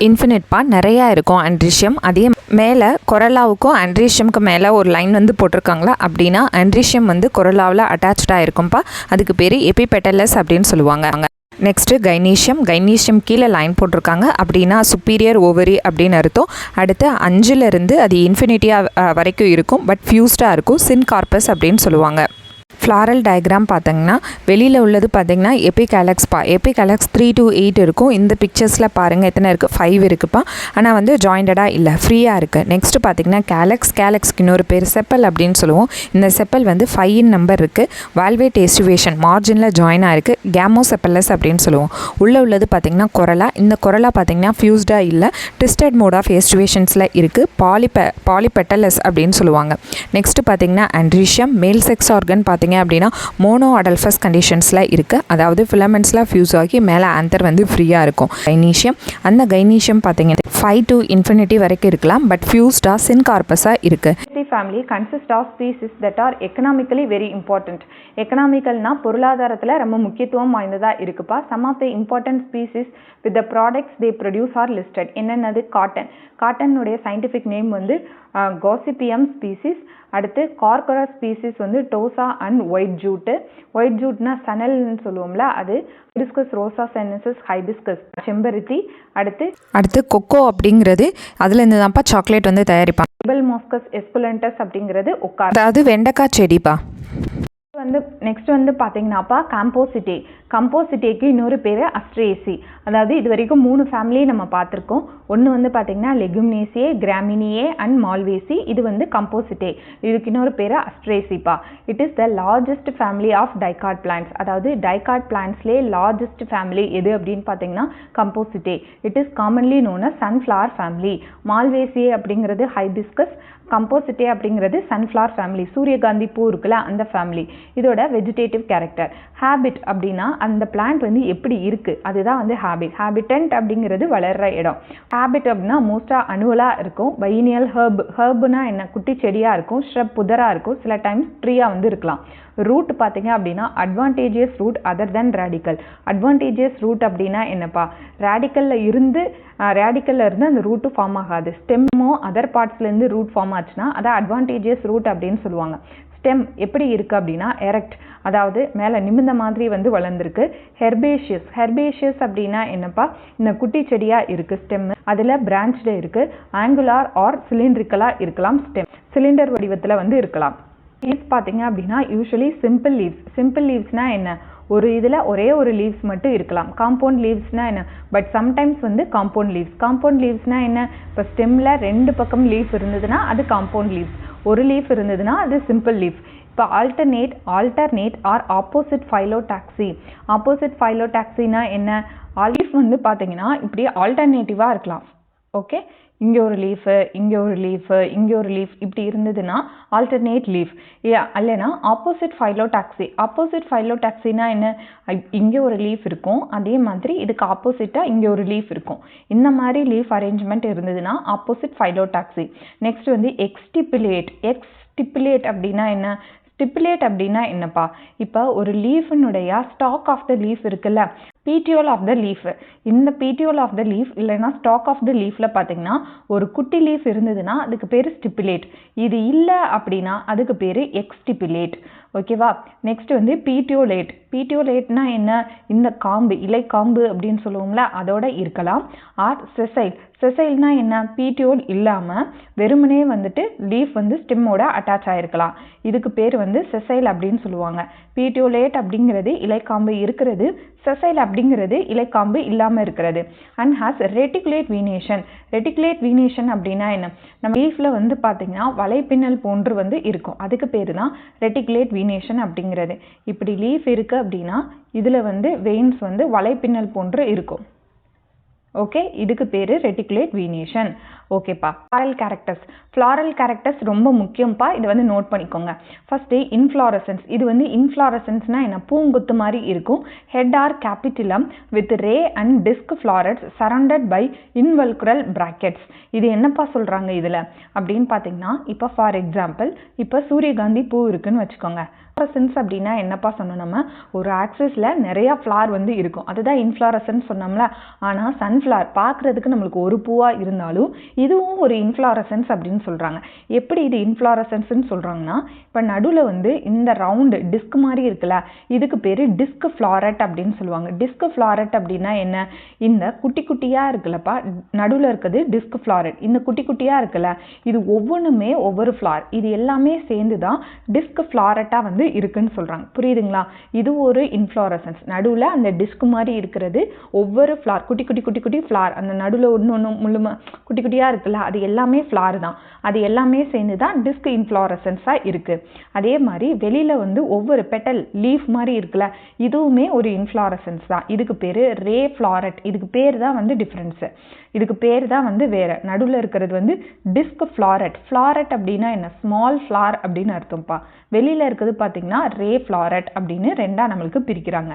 இன்ஃபினிட்பா, நிறையா இருக்கும் ஆண்ட்ரிஷியம். அதே மேலே கொரலாவுக்கும் ஆண்ட்ரிஷியம்க்கு மேலே ஒரு லைன் வந்து போட்டிருக்காங்களா, அப்படின்னா ஆண்ட்ரிஷியம் வந்து கொரலாவில் அட்டாச்சாக இருக்கும்ப்பா. அதுக்கு பேர் எபிபெட்டலஸ் அப்படின்னு சொல்லுவாங்க. நெக்ஸ்ட்டு கைனீஷியம் கீழே லைன் போட்டிருக்காங்க, அப்படின்னா சுப்பீரியர் ஓவரி அப்படின்னு அர்த்தம். அடுத்து 5லேருந்து அது இன்ஃபினிட்டியாக வரைக்கும் இருக்கும், பட் ஃபியூஸ்டாக இருக்கும். சின் கார்பஸ் அப்படின்னு சொல்லுவாங்க. ஃப்ளாரல் டயக்ராம் பார்த்தீங்கன்னா வெளியில் உள்ளது பார்த்தீங்கன்னா எபிகேலக்ஸ் 3 to 8 இருக்கும். இந்த பிக்சர்ஸில் பாருங்கள் எத்தனை இருக்குது? 5 இருக்குப்பா. ஆனால் வந்து ஜாயிண்டடாக இல்லை, ஃப்ரீயாக இருக்குது. நெக்ஸ்ட்டு பார்த்தீங்கன்னா கேலக்ஸ்க்கு இன்னொரு பேர் செப்பல் அப்படின்னு சொல்லுவோம். இந்த செப்பல் வந்து 5 நம்பர் இருக்குது. வால்வேட் எஸ்டிவேஷன் மார்ஜினில் ஜாயின் ஆகிருக்கு. கேமோசெப்பலஸ் அப்படின்னு சொல்லுவோம். உள்ளே உள்ளது பார்த்தீங்கன்னா கொரலா. இந்த கொரலா பார்த்தீங்கன்னா ஃபியூஸ்டாக இல்லை, ட்விஸ்டட் மோட் ஆஃப் எஸ்டிவேஷன்ஸில் இருக்குது. பாலிபெட்டலஸ் அப்படின்னு சொல்லுவாங்க. நெக்ஸ்ட்டு பார்த்தீங்கன்னா ஆண்ட்ரிஷியம் மேல் செக்ஸ் ஆர்கன் பார்த்தீங்க அப்படின்னா மோனோ அடல்ஃபஸ் கண்டிஷன்ஸில் இருக்குது. அதாவது ஃபிலமெண்ட்ஸ்லாம் ஃபியூஸ் ஆகி மேலே ஆந்தர் வந்து ஃப்ரீயாக இருக்கும். கைனீஷியம், அந்த கைனீஷியம் பார்த்தீங்கன்னா 5 to infinity வரைக்கும் இருக்கலாம், பட் ஃபியூஸ்டாக சின் கார்பஸாக இருக்குது. Family consist of species that are economically very important. எக்கனாமிக்கல்னா பொருளாதாரத்தில் ரொம்ப முக்கியத்துவம் வாய்ந்ததாக இருக்குப்பா. Some of the important species with the products they produce are listed. என்னென்னது? காட்டனுடைய சயின்டிஃபிக் நேம் வந்து காசிபியம் ஸ்பீசிஸ். அடுத்து கார்கரஸ் ஸ்பீசிஸ் வந்து டோசா அண்ட் ஒயிட் ஜூட்னா சனல்னு சொல்லுவோம்ல, அது ஹைபிஸ்கஸ் ரோசா செனசஸ், ஹைபிஸ்கஸ் செம்பருத்தி. அடுத்து கொக்கோ அப்படிங்கிறது அதுலேருந்து தான்ப்பா சாக்லேட் வந்து தயாரிப்பாங்க. மோஸ்கஸ் எஸ்குலண்டஸ் அப்படிங்கிறது அதாவது வெண்டைக்காய் செடிப்பா. நெக்ஸ்ட் வந்து பார்த்தீங்கன்னாப்பா கம்போசிட்டேக்கு இன்னொரு பேர் அஸ்ட்ரேசி. அதாவது இது வரைக்கும் 3 ஃபேமிலி நம்ம பார்த்துருக்கோம். ஒன்று வந்து பார்த்தீங்கன்னா லெகுமினேசியே, கிராமினியே அண்ட் மால்வேசி. இது வந்து கம்போசிட்டே. இதுக்கு இன்னொரு பேர் அஸ்ட்ரேசிப்பா. It is the largest family of dicot plants. அதாவது டைகாட் பிளான்ட்ஸ்லேயே லார்ஜஸ்ட் ஃபேமிலி எது அப்படின்னு பார்த்தீங்கன்னா Compositae. It is commonly known as sunflower family. Malvaceae அப்படிங்கிறது ஹைபிஸ்கஸ், கம்போசிட்டே அப்படிங்கிறது சன்ஃப்ளவர் ஃபேமிலி, சூரியகாந்தி பூ இருக்குல்ல அந்த ஃபேமிலி. இதோட வெஜிடேட்டிவ் கேரக்டர். ஹேபிட் அப்படின்னா அந்த பிளான்ட் வந்து எப்படி இருக்குது அதுதான் வந்து ஹேபிட். ஹேபிட்டன்ட் அப்படிங்கிறது வளர்கிற இடம். ஹேபிட் அப்படின்னா மோஸ்ட்டாக அனுவலாக இருக்கும். பைனியல் ஹர்ப்னா என்ன, குட்டி செடியாக இருக்கும். ஷ்ரப் புதராக இருக்கும். சில டைம்ஸ் ட்ரீயாக வந்து இருக்கலாம். ரூட் பார்த்தீங்க அப்படின்னா அட்வான்டேஜியஸ் ரூட் அதர் தென் ரேடிக்கல். அட்வான்டேஜியஸ் ரூட் அப்படின்னா என்னப்பா, ரேடிக்கல்ல இருந்து அந்த ரூட்டு ஃபார்ம் ஆகாது. ஸ்டெம்மோ அதர் பார்ட்ஸ்லேருந்து ரூட் ஃபார்ம் ஆச்சுன்னா அதை அட்வான்டேஜியஸ் ரூட் அப்படின்னு சொல்லுவாங்க. ஸ்டெம் எப்படி இருக்குது அப்படின்னா எரெக்ட், அதாவது மேலே நிமிந்த மாதிரி வந்து வளர்ந்துருக்கு. ஹெர்பேஷியஸ் அப்படின்னா என்னப்பா, இந்த குட்டி செடியாக இருக்குது ஸ்டெம், அதில் பிரான்ச்டு இருக்குது. ஆங்குலார் ஆர் சிலிண்ட்ரிக்கலாக இருக்கலாம். ஸ்டெம் சிலிண்டர் வடிவத்தில் வந்து இருக்கலாம். லீவ்ஸ் பார்த்தீங்க அப்படின்னா யூஸ்வலி சிம்பிள் லீவ்ஸ்னால் என்ன, ஒரு இதில் ஒரே ஒரு லீவ்ஸ் மட்டும் இருக்கலாம். காம்பவுண்ட் லீவ்ஸ்னால் என்ன, பட் சம்டைம்ஸ் வந்து காம்பவுண்ட் லீவ்ஸ்னால் என்ன, இப்போ ஸ்டெம்மில் 2 பக்கம் லீஃப் இருந்ததுன்னா அது காம்பவுண்ட் லீவ்ஸ், ஒரு லீஃப் இருந்ததுன்னா அது சிம்பிள் லீவ்ஸ். இப்போ ஆல்டர்னேட் ஆர் ஆப்போசிட் ஃபைலோடாக்சினா என்ன, லீஃப் வந்து பார்த்தீங்கன்னா இப்படி ஆல்டர்னேட்டிவாக இருக்கலாம். ஓகே, இங்கே ஒரு லீஃபு, இங்கே ஒரு லீஃபு, இங்கே ஒரு லீஃப் இப்படி இருந்ததுன்னா ஆல்டர்னேட் லீஃப். இல்லைனா ஆப்போசிட் ஃபைலோடாக்சினா என்ன, இங்கே ஒரு லீஃப் இருக்கும், அதே மாதிரி இதுக்கு ஆப்போசிட்டாக இங்கே ஒரு லீஃப் இருக்கும். இந்த மாதிரி லீஃப் அரேஞ்ச்மெண்ட் இருந்ததுன்னா ஆப்போசிட் ஃபைலோடாக்சி. நெக்ஸ்ட் வந்து எக்ஸ்டிப்புலேட் அப்படின்னா என்ன, ஸ்டிப்புலேட் அப்படின்னா என்னப்பா, இப்போ ஒரு லீஃபினுடைய ஸ்டாக் ஆஃப் த லீஃப் இருக்குல்ல, பீட்டியோல் ஆஃப் த லீஃப், இந்த பீட்டியோல் ஆஃப் த லீஃப் இல்லைன்னா ஸ்டாக் ஆஃப் த லீஃபில் பார்த்தீங்கன்னா ஒரு குட்டி லீஃப் இருந்ததுன்னா அதுக்கு பேர் ஸ்டிப்புலேட். இது இல்லை அப்படின்னா அதுக்கு பேர் எக்ஸ்டிப்புலேட். ஓகேவா. நெக்ஸ்ட் வந்து பீட்டியோலேட்னா என்ன, இந்த காம்பு, இலைக்காம்பு அப்படின்னு சொல்லுவோம்ல அதோட இருக்கலாம். ஆர் செசைல்னா என்ன, பீட்டியோல் இல்லாமல் வெறுமனே வந்துட்டு லீஃப் வந்து ஸ்டெம்மோட அட்டாச் ஆகிருக்கலாம். இதுக்கு பேர் வந்து செசைல் அப்படின்னு சொல்லுவாங்க. பீட்டியோலேட் அப்படிங்கிறது இலைக்காம்பு இருக்கிறது, செசைல் அப்படிங்கிறது இலைக்காம்பு இல்லாமல் இருக்கிறது. அண்ட் ஹாஸ் ரெட்டிகுலேட் வீனேஷன் அப்படின்னா என்ன, நம்ம லீஃபில் வந்து பார்த்தீங்கன்னா வலைப்பின்னல் போன்று வந்து இருக்கும், அதுக்கு பேர் தான் ரெட்டிகுலேட் வீனேஷன் அப்படிங்கிறது. இப்படி லீஃப் இருக்குது அப்படின்னா இதில் வந்து வெயின்ஸ் வந்து வலைப்பின்னல் போன்று இருக்கும். ஓகே, இதுக்கு பேர் ரெட்டிகுலேட் வீனேஷன். ஓகேப்பா. ஃப்ளாரல் கேரக்டர்ஸ் ரொம்ப முக்கியம்ப்பா, இதை வந்து நோட் பண்ணிக்கோங்க. First inflorescence. இது வந்து இன்ஃப்ளாரசன்ஸ்னா என்ன, பூங்குத்து மாதிரி இருக்கும். Head or capitulum with ray and disc florets surrounded by involucral bracts. இது என்னப்பா சொல்கிறாங்க இதில் அப்படின்னு பார்த்தீங்கன்னா, இப்போ ஃபார் எக்ஸாம்பிள் இப்போ சூரியகாந்தி பூ இருக்குன்னு வச்சுக்கோங்க. இன்ஃப்ளாரசன்ஸ் அப்படின்னா என்னப்பா சொன்னோம், நம்ம ஒரு ஆக்சிஸில் நிறையா ஃப்ளார் வந்து இருக்கும், அதுதான் இன்ஃப்ளாரசன்ஸ் சொன்னோம்ல. ஆனால் சன்ஃப்ளவர் பார்க்குறதுக்கு நம்மளுக்கு ஒரு பூவாக இருந்தாலும் இதுவும் ஒரு இன்ஃப்ளாரசன்ஸ் அப்படின்னு சொல்கிறாங்க. எப்படி இது இன்ஃப்ளாரசன்ஸ்ன்னு சொல்கிறாங்கன்னா, இப்போ நடுவில் வந்து இந்த ரவுண்டு டிஸ்க் மாதிரி இருக்குல்ல, இதுக்கு பேர் டிஸ்க் ஃப்ளாரட் அப்படின்னு சொல்லுவாங்க. டிஸ்க் ஃப்ளாரட் அப்படின்னா என்ன, இந்த குட்டி குட்டியாக இருக்குல்லப்பா நடுவில் இருக்கிறது டிஸ்க் ஃப்ளாரட். இந்த குட்டி குட்டியாக இருக்குல்ல, இது ஒவ்வொன்றுமே ஒவ்வொரு ஃப்ளார், இது எல்லாமே சேர்ந்து தான் டிஸ்க் ஃப்ளாரட்டாக வந்து இருக்குன்னு சொல்கிறாங்க. புரியுதுங்களா. இது ஒரு இன்ஃப்ளாரசன்ஸ். நடுவில் அந்த டிஸ்க் மாதிரி இருக்கிறது ஒவ்வொரு ஃப்ளார், குட்டி குட்டி குட்டி குட்டி ஃப்ளார், அந்த நடுவில் ஒன்று முழுமை குட்டி குட்டியாக இருக்குல்ல, அது எல்லாமே ஃப்ளார் தான். அது எல்லாமே சேர்ந்து தான் டிஸ்க் இன்ஃப்ளாரசன்ஸாக இருக்குது. அதே மாதிரி வெளியில் வந்து ஒவ்வொரு பெட்டல் லீஃப் மாதிரி இருக்குல்ல, இதுவுமே ஒரு இன்ஃப்ளாரசன்ஸ் தான். இதுக்கு பேர் ரே ஃப்ளாரட். இதுக்கு பேர் தான் வந்து டிஃப்ரென்ஸு, இதுக்கு பேர் தான் வந்து வேறு. நடுவில் இருக்கிறது வந்து டிஸ்க் ஃப்ளாரட். ஃப்ளாரட் அப்படின்னா என்ன, ஸ்மால் ஃப்ளார் அப்படின்னு அர்த்தம்ப்பா. வெளியில் இருக்கிறது பார்த்தீங்கன்னா ரே ஃப்ளாரட் அப்படின்னு ரெண்டாக நம்மளுக்கு பிரிக்கிறாங்க.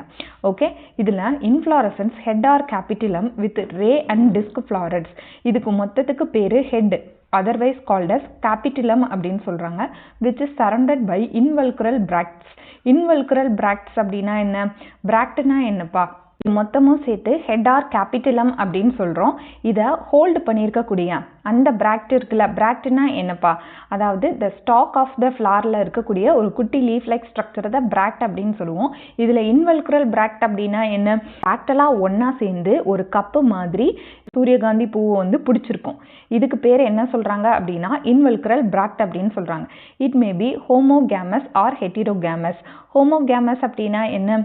ஓகே, இதில் inflorescence head or capitulum with ray and disc florets. இதுக்கு மொத்தத்துக்கு பேர் head, otherwise called as capitulum அப்படின்னு சொல்கிறாங்க, which is surrounded by involucral bracts. involucral bracts அப்படின்னா என்ன, பிராக்ட்னா என்னப்பா, இது மொத்தமும் சேர்த்து ஹெட் ஆர் கேபிட்டலம் அப்படின்னு சொல்கிறோம். இதை ஹோல்டு பண்ணியிருக்கக்கூடிய அந்த பிராக்ட் இருக்குல்ல, பிராக்ட்னா என்னப்பா, அதாவது த ஸ்டாக் ஆஃப் த ஃப்ளாரில் இருக்கக்கூடிய ஒரு குட்டி லீஃப் லைக் ஸ்ட்ரக்சர் தான் பிராக்ட் அப்படின்னு சொல்லுவோம். இதில் இன்வல்க்ரல் பிராக்ட் அப்படின்னா என்ன, பிராக்டெல்லாம் ஒன்றா சேர்ந்து ஒரு கப்பு மாதிரி சூரியகாந்தி பூவை வந்து பிடிச்சிருக்கும். இதுக்கு பேர் என்ன சொல்கிறாங்க அப்படின்னா இன்வல்க்ரல் பிராக்ட் அப்படின்னு சொல்கிறாங்க. It may be homogamous or heterogamous. Homogamous அப்படின்னா என்ன,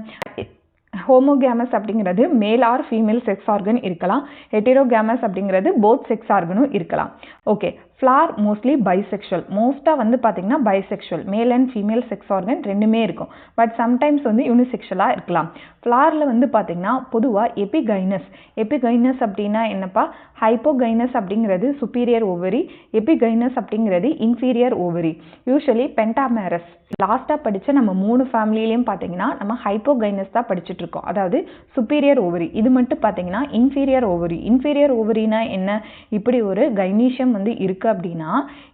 ஹோமோகேமஸ் அப்படிங்கிறது male or female sex organ இருக்கலாம். ஹெட்டிரோகேமஸ் அப்படிங்கிறது போத் செக்ஸ் ஆர்கனும் இருக்கலாம். Okay, flower mostly bisexual. மோஸ்ட்டாக வந்து பார்த்தீங்கன்னா பைசெக்ஷுவல், மேல் அண்ட் ஃபீமேல் செக்ஸ் ஆர்கன் ரெண்டுமே இருக்கும். பட் சம்டைம்ஸ் வந்து யூனிசெக்ஷுவலாக இருக்கலாம். ஃப்ளாரில் வந்து பார்த்தீங்கன்னா பொதுவாக எபிகைனஸ். எபிகைனஸ் அப்படின்னா என்னப்பா, ஹைப்போகைனஸ் அப்படிங்கிறது சுப்பீரியர் ஓவரி, எபிகைனஸ் அப்படிங்கிறது இன்ஃபீரியர் ஓவரி. யூஸ்வலி பென்டாமேரஸ் லாஸ்ட்டாக படித்த நம்ம 3 ஃபேமிலியிலையும் பார்த்தீங்கன்னா நம்ம ஹைப்போகைனஸ் தான் படிச்சுட்டு இருக்கோம், அதாவது சுப்பீரியர் ஓவரி. இது மட்டும் பார்த்தீங்கன்னா இன்ஃபீரியர் ஓவரி. இன்ஃபீரியர் ஓவரினா என்ன, இப்படி ஒரு கைனீஷியம் வந்து இருக்குது அப்படின்னா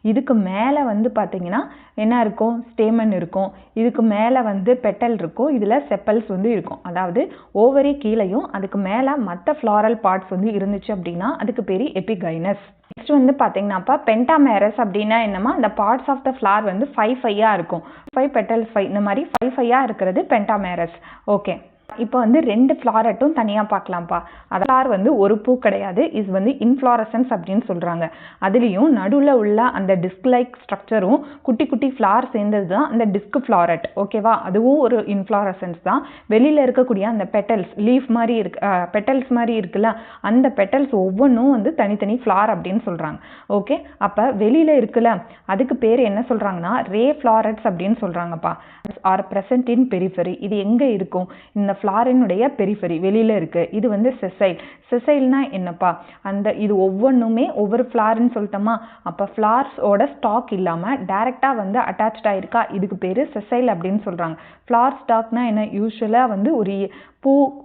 இதுக்கு மேலே வந்து பார்த்தீங்கன்னா என்ன இருக்கும், ஸ்டேமன் இருக்கும். இதுக்கு மேலே வந்து பெட்டல் இருக்கும், இதில் செப்பல்ஸ் வந்து இருக்கும். அதாவது ஓவரி கீழையும் அதுக்கு மேலே மற்ற ஃப்ளாரல் பார்ட்ஸ் வந்து இருந்துச்சு அப்படின்னா அதுக்கு பேர் எபிகைனஸ். நெக்ஸ்ட் வந்து பார்த்தீங்கன்னாப்பா பென்டாமேரஸ் அப்படின்னா என்னமா, அந்த பார்ட்ஸ் ஆஃப் த ஃப்ளார் வந்து 5 இருக்கும். 5 பெட்டல்ஸ் 5, இந்த மாதிரி 5 இருக்கிறது பென்டாமேரஸ். ஓகே, இப்போ வந்து 2 ஃப்ளாரட்டும் தனியாக பார்க்கலாம்ப்பா. அது ஃப்ளார் வந்து ஒரு பூ கிடையாது, இது வந்து இன்ஃப்ளாரசன்ஸ் அப்படின்னு சொல்கிறாங்க. அதுலேயும் நடுவில் உள்ள அந்த டிஸ்க் லைக் ஸ்ட்ரக்சரும் குட்டி குட்டி ஃப்ளார் சேர்ந்தது தான் அந்த டிஸ்க் ஃப்ளாரட். ஓகேவா, அதுவும் ஒரு இன்ஃப்ளாரசன்ஸ் தான். வெளியில் இருக்கக்கூடிய அந்த பெட்டல்ஸ் லீஃப் மாதிரி பெட்டல்ஸ் மாதிரி இருக்குல்ல, அந்த பெட்டல்ஸ் ஒவ்வொன்றும் வந்து தனித்தனி ஃப்ளார் அப்படின்னு சொல்கிறாங்க. ஓகே, அப்போ வெளியில் இருக்குல்ல அதுக்கு பேர் என்ன சொல்கிறாங்கன்னா ரே ஃப்ளாரட்ஸ் அப்படின்னு சொல்கிறாங்கப்பா. Are present in periphery. இது எங்கே இருக்கும், இந்த ஃப்ளாரினுடைய பெரிஃபெரி வெளியில் இருக்குது. இது வந்து செசைல். செசைல்னா என்னப்பா, அந்த இது ஒவ்வொன்றுமே ஒவ்வொரு ஃப்ளார்னு சொல்லிட்டோமா, அப்போ ஃப்ளார்ஸோட ஸ்டாக் இல்லாமல் டைரெக்டாக வந்து அட்டாச்சாக இருக்கா, இதுக்கு பேர் செசைல் அப்படின்னு சொல்கிறாங்க. ஃப்ளார் ஸ்டாக்னா என்ன, யூஸ்வலாக வந்து ஒரு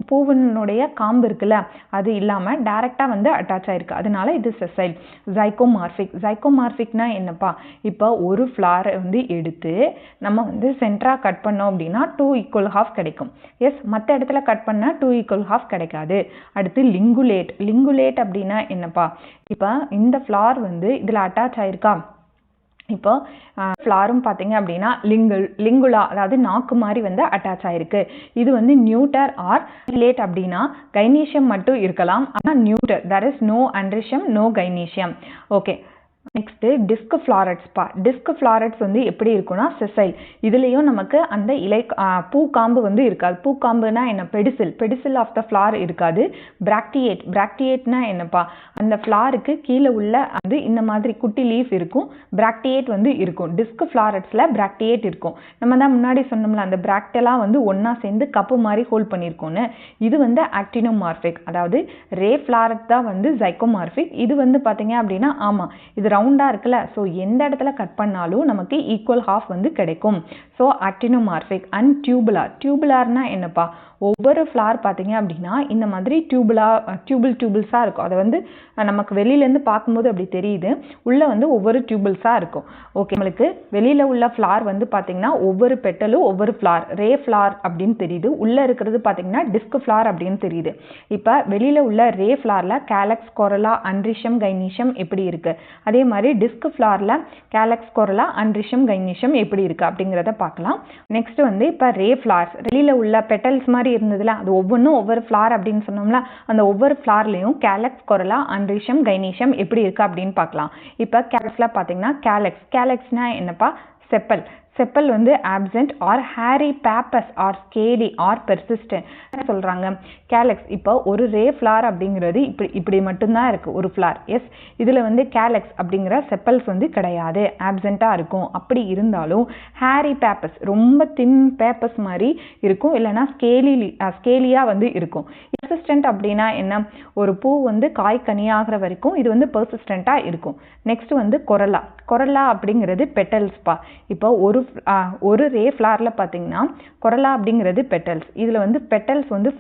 பூவினுடைய காம்பு இருக்குல்ல அது இல்லாமல் டைரெக்டாக வந்து அட்டாச் ஆகிருக்கு, அதனால இது செசைல். ஜைகோமார்பிக். ஜைகோமார்பிக்னா என்னப்பா, இப்போ ஒரு ஃப்ளாரை வந்து எடுத்து நம்ம வந்து சென்டராக கட் பண்ணோம் அப்படின்னா 2 ஈக்குவல் ஹாஃப் கிடைக்கும். எஸ், மற்ற இடத்துல கட் பண்ணால் 2 ஈக்குவல் ஹாஃப் கிடைக்காது. அடுத்து லிங்குலேட். லிங்குலேட் அப்படின்னா என்னப்பா, இப்போ இந்த ஃப்ளார் வந்து இதில் அட்டாச் ஆகிருக்கா, இப்போ ஃப்ளாரும் பார்த்தீங்க அப்படின்னா லிங்குலா, அதாவது நாக்கு மாதிரி வந்து அட்டாச் ஆயிருக்கு. இது வந்து நியூட்டர் ஆர் லேட் அப்படின்னா கைனீஷியம் மட்டும் இருக்கலாம், ஆனால் neuter, there is no androecium no gynoecium. Okay, next disc ஃப்ளாரட்ஸ்ப்பா. டிஸ்க் ஃப்ளாரட்ஸ் வந்து எப்படி இருக்குன்னா செசைல். இதுலேயும் நமக்கு அந்த பூக்காம்பு வந்து இருக்காது. பூக்காம்புனா என்ன, பெடிசில் ஆஃப் த ஃப்ளார் இருக்காது. பிராக்டியேட். பிராக்டியேட்னா என்னப்பா, அந்த ஃப்ளாருக்கு கீழே உள்ள அது இந்த மாதிரி குட்டி லீஃப் இருக்கும், பிராக்டியேட் வந்து இருக்கும். டிஸ்க் ஃப்ளாரட்ஸில் பிராக்டியேட் இருக்கும். நம்ம தான் முன்னாடி சொன்னோம்ல அந்த பிராக்டெல்லாம் வந்து ஒன்றா சேர்ந்து கப்பு மாதிரி ஹோல்ட் பண்ணியிருக்கோன்னு. இது வந்து ஆக்டினோமார்பிக், அதாவது ரே ஃப்ளாரட் தான் வந்து ஜைகோமார்பிக். இது வந்து பார்த்தீங்க அப்படின்னா ஆமாம் இது ரவுண்டாக இருக்குல்ல, ஸோ எந்த இடத்துல கட் பண்ணாலும் நமக்கு ஈக்குவல் ஹாஃப் வந்து கிடைக்கும். So actinomorphic. And tubular. டியூபுலார்னா என்னப்பா, ஒவ்வொரு ஃப்ளார் பார்த்தீங்க அப்படின்னா இந்த மாதிரி டியூபிள்ஸாக இருக்கும். அதை வந்து நமக்கு வெளியிலேருந்து பார்க்கும்போது அப்படி தெரியுது, உள்ளே வந்து ஒவ்வொரு டியூபிள்ஸாக இருக்கும். ஓகே, நம்மளுக்கு வெளியில் உள்ள ஃப்ளார் வந்து பார்த்தீங்கன்னா ஒவ்வொரு பெட்டலும் ஒவ்வொரு ஃப்ளார், ரே ஃப்ளார் அப்படின்னு தெரியுது. உள்ளே இருக்கிறது பார்த்தீங்கன்னா டிஸ்க் ஃப்ளார் அப்படின்னு தெரியுது. இப்போ வெளியில் உள்ள ரே ஃப்ளாரில் கேலக்ஸ், கொரலா, அண்ட்ரிஷியம், கைனீஷியம் எப்படி இருக்குது, அதே மாதிரி டிஸ்க் ஃப்ளாரில் கேலக்ஸ், கொரலா, அண்ட்ரிஷியம், கைனீஷியம் எப்படி இருக்குது அப்படிங்கிறத பார்க்கலாம். நெக்ஸ்ட் வந்து இப்போ ரே ஃப்ளார்ஸ், வெளியில் உள்ள பெட்டல்ஸ் மாதிரி இருந்ததுல அது ஒவ்வொன்றும் ஒவ்வொரு ஃப்ளார் அப்படின்னு சொன்னோம்ல, அந்த ஒவ்வொரு ஃப்ளார்லையும் கேலக்ஸ், கொரலா, அண்ட்ரிஷியம், கைனீஷியம் எப்படி இருக்குது அப்படின்னு பார்க்கலாம். இப்போ கேலக்ஸில் பார்த்தீங்கன்னா கேலக்ஸ்னா என்னப்பா, செப்பல். செப்பல் வந்து absent or hairy pappus or scaly or persistent சொல்கிறாங்க. கேலக்ஸ் இப்போ ஒரு ரே ஃப்ளார் அப்படிங்கிறது இப்படி மட்டும்தான் இருக்குது ஒரு ஃப்ளார். எஸ், இதில் வந்து கேலக்ஸ் அப்படிங்கிற செப்பல்ஸ் வந்து கிடையாது, ஆப்சென்ட்டாக இருக்கும். அப்படி ஹேரி பேப்பஸ் ரொம்ப தின் பேப்பஸ் மாதிரி இருக்கும், இல்லைனா ஸ்கேலியாக வந்து இருக்கும். பெர்சிஸ்டன்ட் அப்படின்னா என்ன, ஒரு பூ வந்து காய் கனியாகிற வரைக்கும் இது வந்து பெர்சிஸ்டண்ட்டாக இருக்கும். நெக்ஸ்ட் வந்து கொரலா அப்படிங்கிறது பெட்டல்ஸ்ப்பா. இப்போ ஒரு ஒரு ரே ஃப்ளாரில் பார்த்தீங்கன்னா கொரலா அப்படிங்கிறது பெட்டல்ஸ். இதில் வந்து பெட்டல்ஸ் வந்து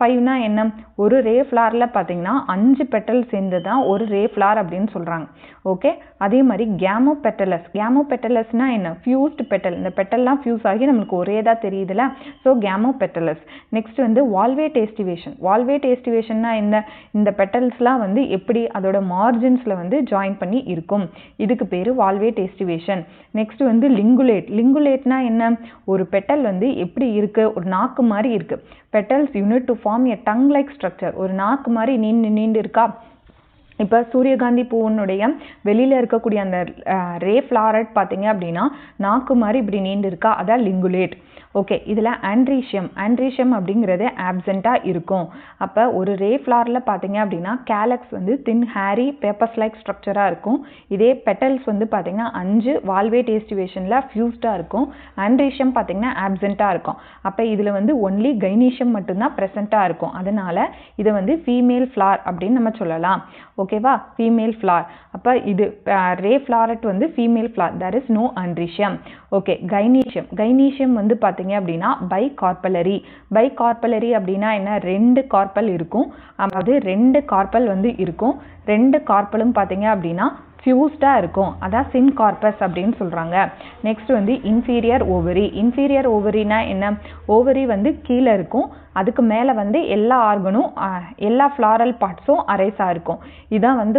5னா என்ன, ஒரு ரே ஃப்ளாரில் பார்த்தீங்கன்னா 5 பெட்டல் சேர்ந்து தான் ஒரு ரே ஃப்ளார் அப்படின்னு சொல்கிறாங்க. ஓகே, அதே மாதிரி கேமோபெட்டலஸ்னா என்ன, ஃபியூஸ்டு பெட்டல். இந்த பெட்டல்லாம் ஃபியூஸ் ஆகி நம்மளுக்கு ஒரே தான் தெரியுதுல, ஸோ கேமோபெட்டலஸ். நெக்ஸ்ட் வந்து வால்வேட் எஸ்டிவேஷன்னா இந்த பெட்டல்ஸ்லாம் வந்து எப்படி அதோட மார்ஜின்ஸில் வந்து ஜாயின் பண்ணி இருக்கும், இதுக்கு பேர் வால்வேட் எஸ்டிவேஷன். நெக்ஸ்ட் வந்து லிங்குலேட்னா என்ன, ஒரு பெட்டல் வந்து எப்படி இருக்கு, ஒரு நாக்கு மாதிரி இருக்கு. Petals unite to form a tongue like structure. ஒரு நாக்கு மாதிரி நீண்டு இருக்கா. இப்போ சூரியகாந்தி பூவினுடைய வெளியில் இருக்கக்கூடிய அந்த ரே ஃப்ளாரட் பார்த்தீங்க அப்படின்னா நாக்கு மாதிரி இப்படி நீண்டு இருக்கா, அதான் லிங்குலேட். ஓகே, இதில் ஆண்ட்ரீஷியம் அப்படிங்கிறது ஆப்செண்ட்டாக இருக்கும். அப்போ ஒரு ரே ஃப்ளாரில் பார்த்தீங்க அப்படின்னா கேலக்ஸ் வந்து தின் ஹேரி பேப்பர்ஸ் லைக் ஸ்ட்ரக்சராக இருக்கும். இதே பெட்டல்ஸ் வந்து பார்த்தீங்கன்னா 5 வால்வேட் எஸ்டிவேஷனில் ஃபியூஸ்டாக இருக்கும். ஆண்ட்ரீஷியம் பார்த்தீங்கன்னா ஆப்செண்ட்டாக இருக்கும். அப்போ இதில் வந்து ஒன்லி கைனீஷியம் மட்டும்தான் ப்ரெசண்ட்டாக இருக்கும். அதனால் இதை வந்து ஃபீமேல் ஃப்ளார் அப்படின்னு நம்ம சொல்லலாம். ஓகேவா, ஃபீமேல் ஃப்ளார். அப்போ இது ரே ஃப்ளாரட் வந்து female flower, there is no androecium. Okay, gynoecium வந்து பார்த்தீங்க அப்படின்னா பைகார்பலரி அப்படின்னா என்ன, 2 கார்பல் இருக்கும். அதாவது 2 கார்பல் வந்து இருக்கும். 2 கார்பலும் பார்த்தீங்க அப்படின்னா ஃபியூஸ்டாக இருக்கும், அதான் சின் கார்பஸ் அப்படின்னு சொல்கிறாங்க. நெக்ஸ்ட் வந்து இன்ஃபீரியர் ஓவரினா என்ன, ஓவரி வந்து கீழே இருக்கும், அதுக்கு மேலே வந்து எல்லா ஆர்கனும் எல்லா ஃப்ளாரல் பார்ட்ஸும் அரைஸாக இருக்கும். இதுதான் வந்து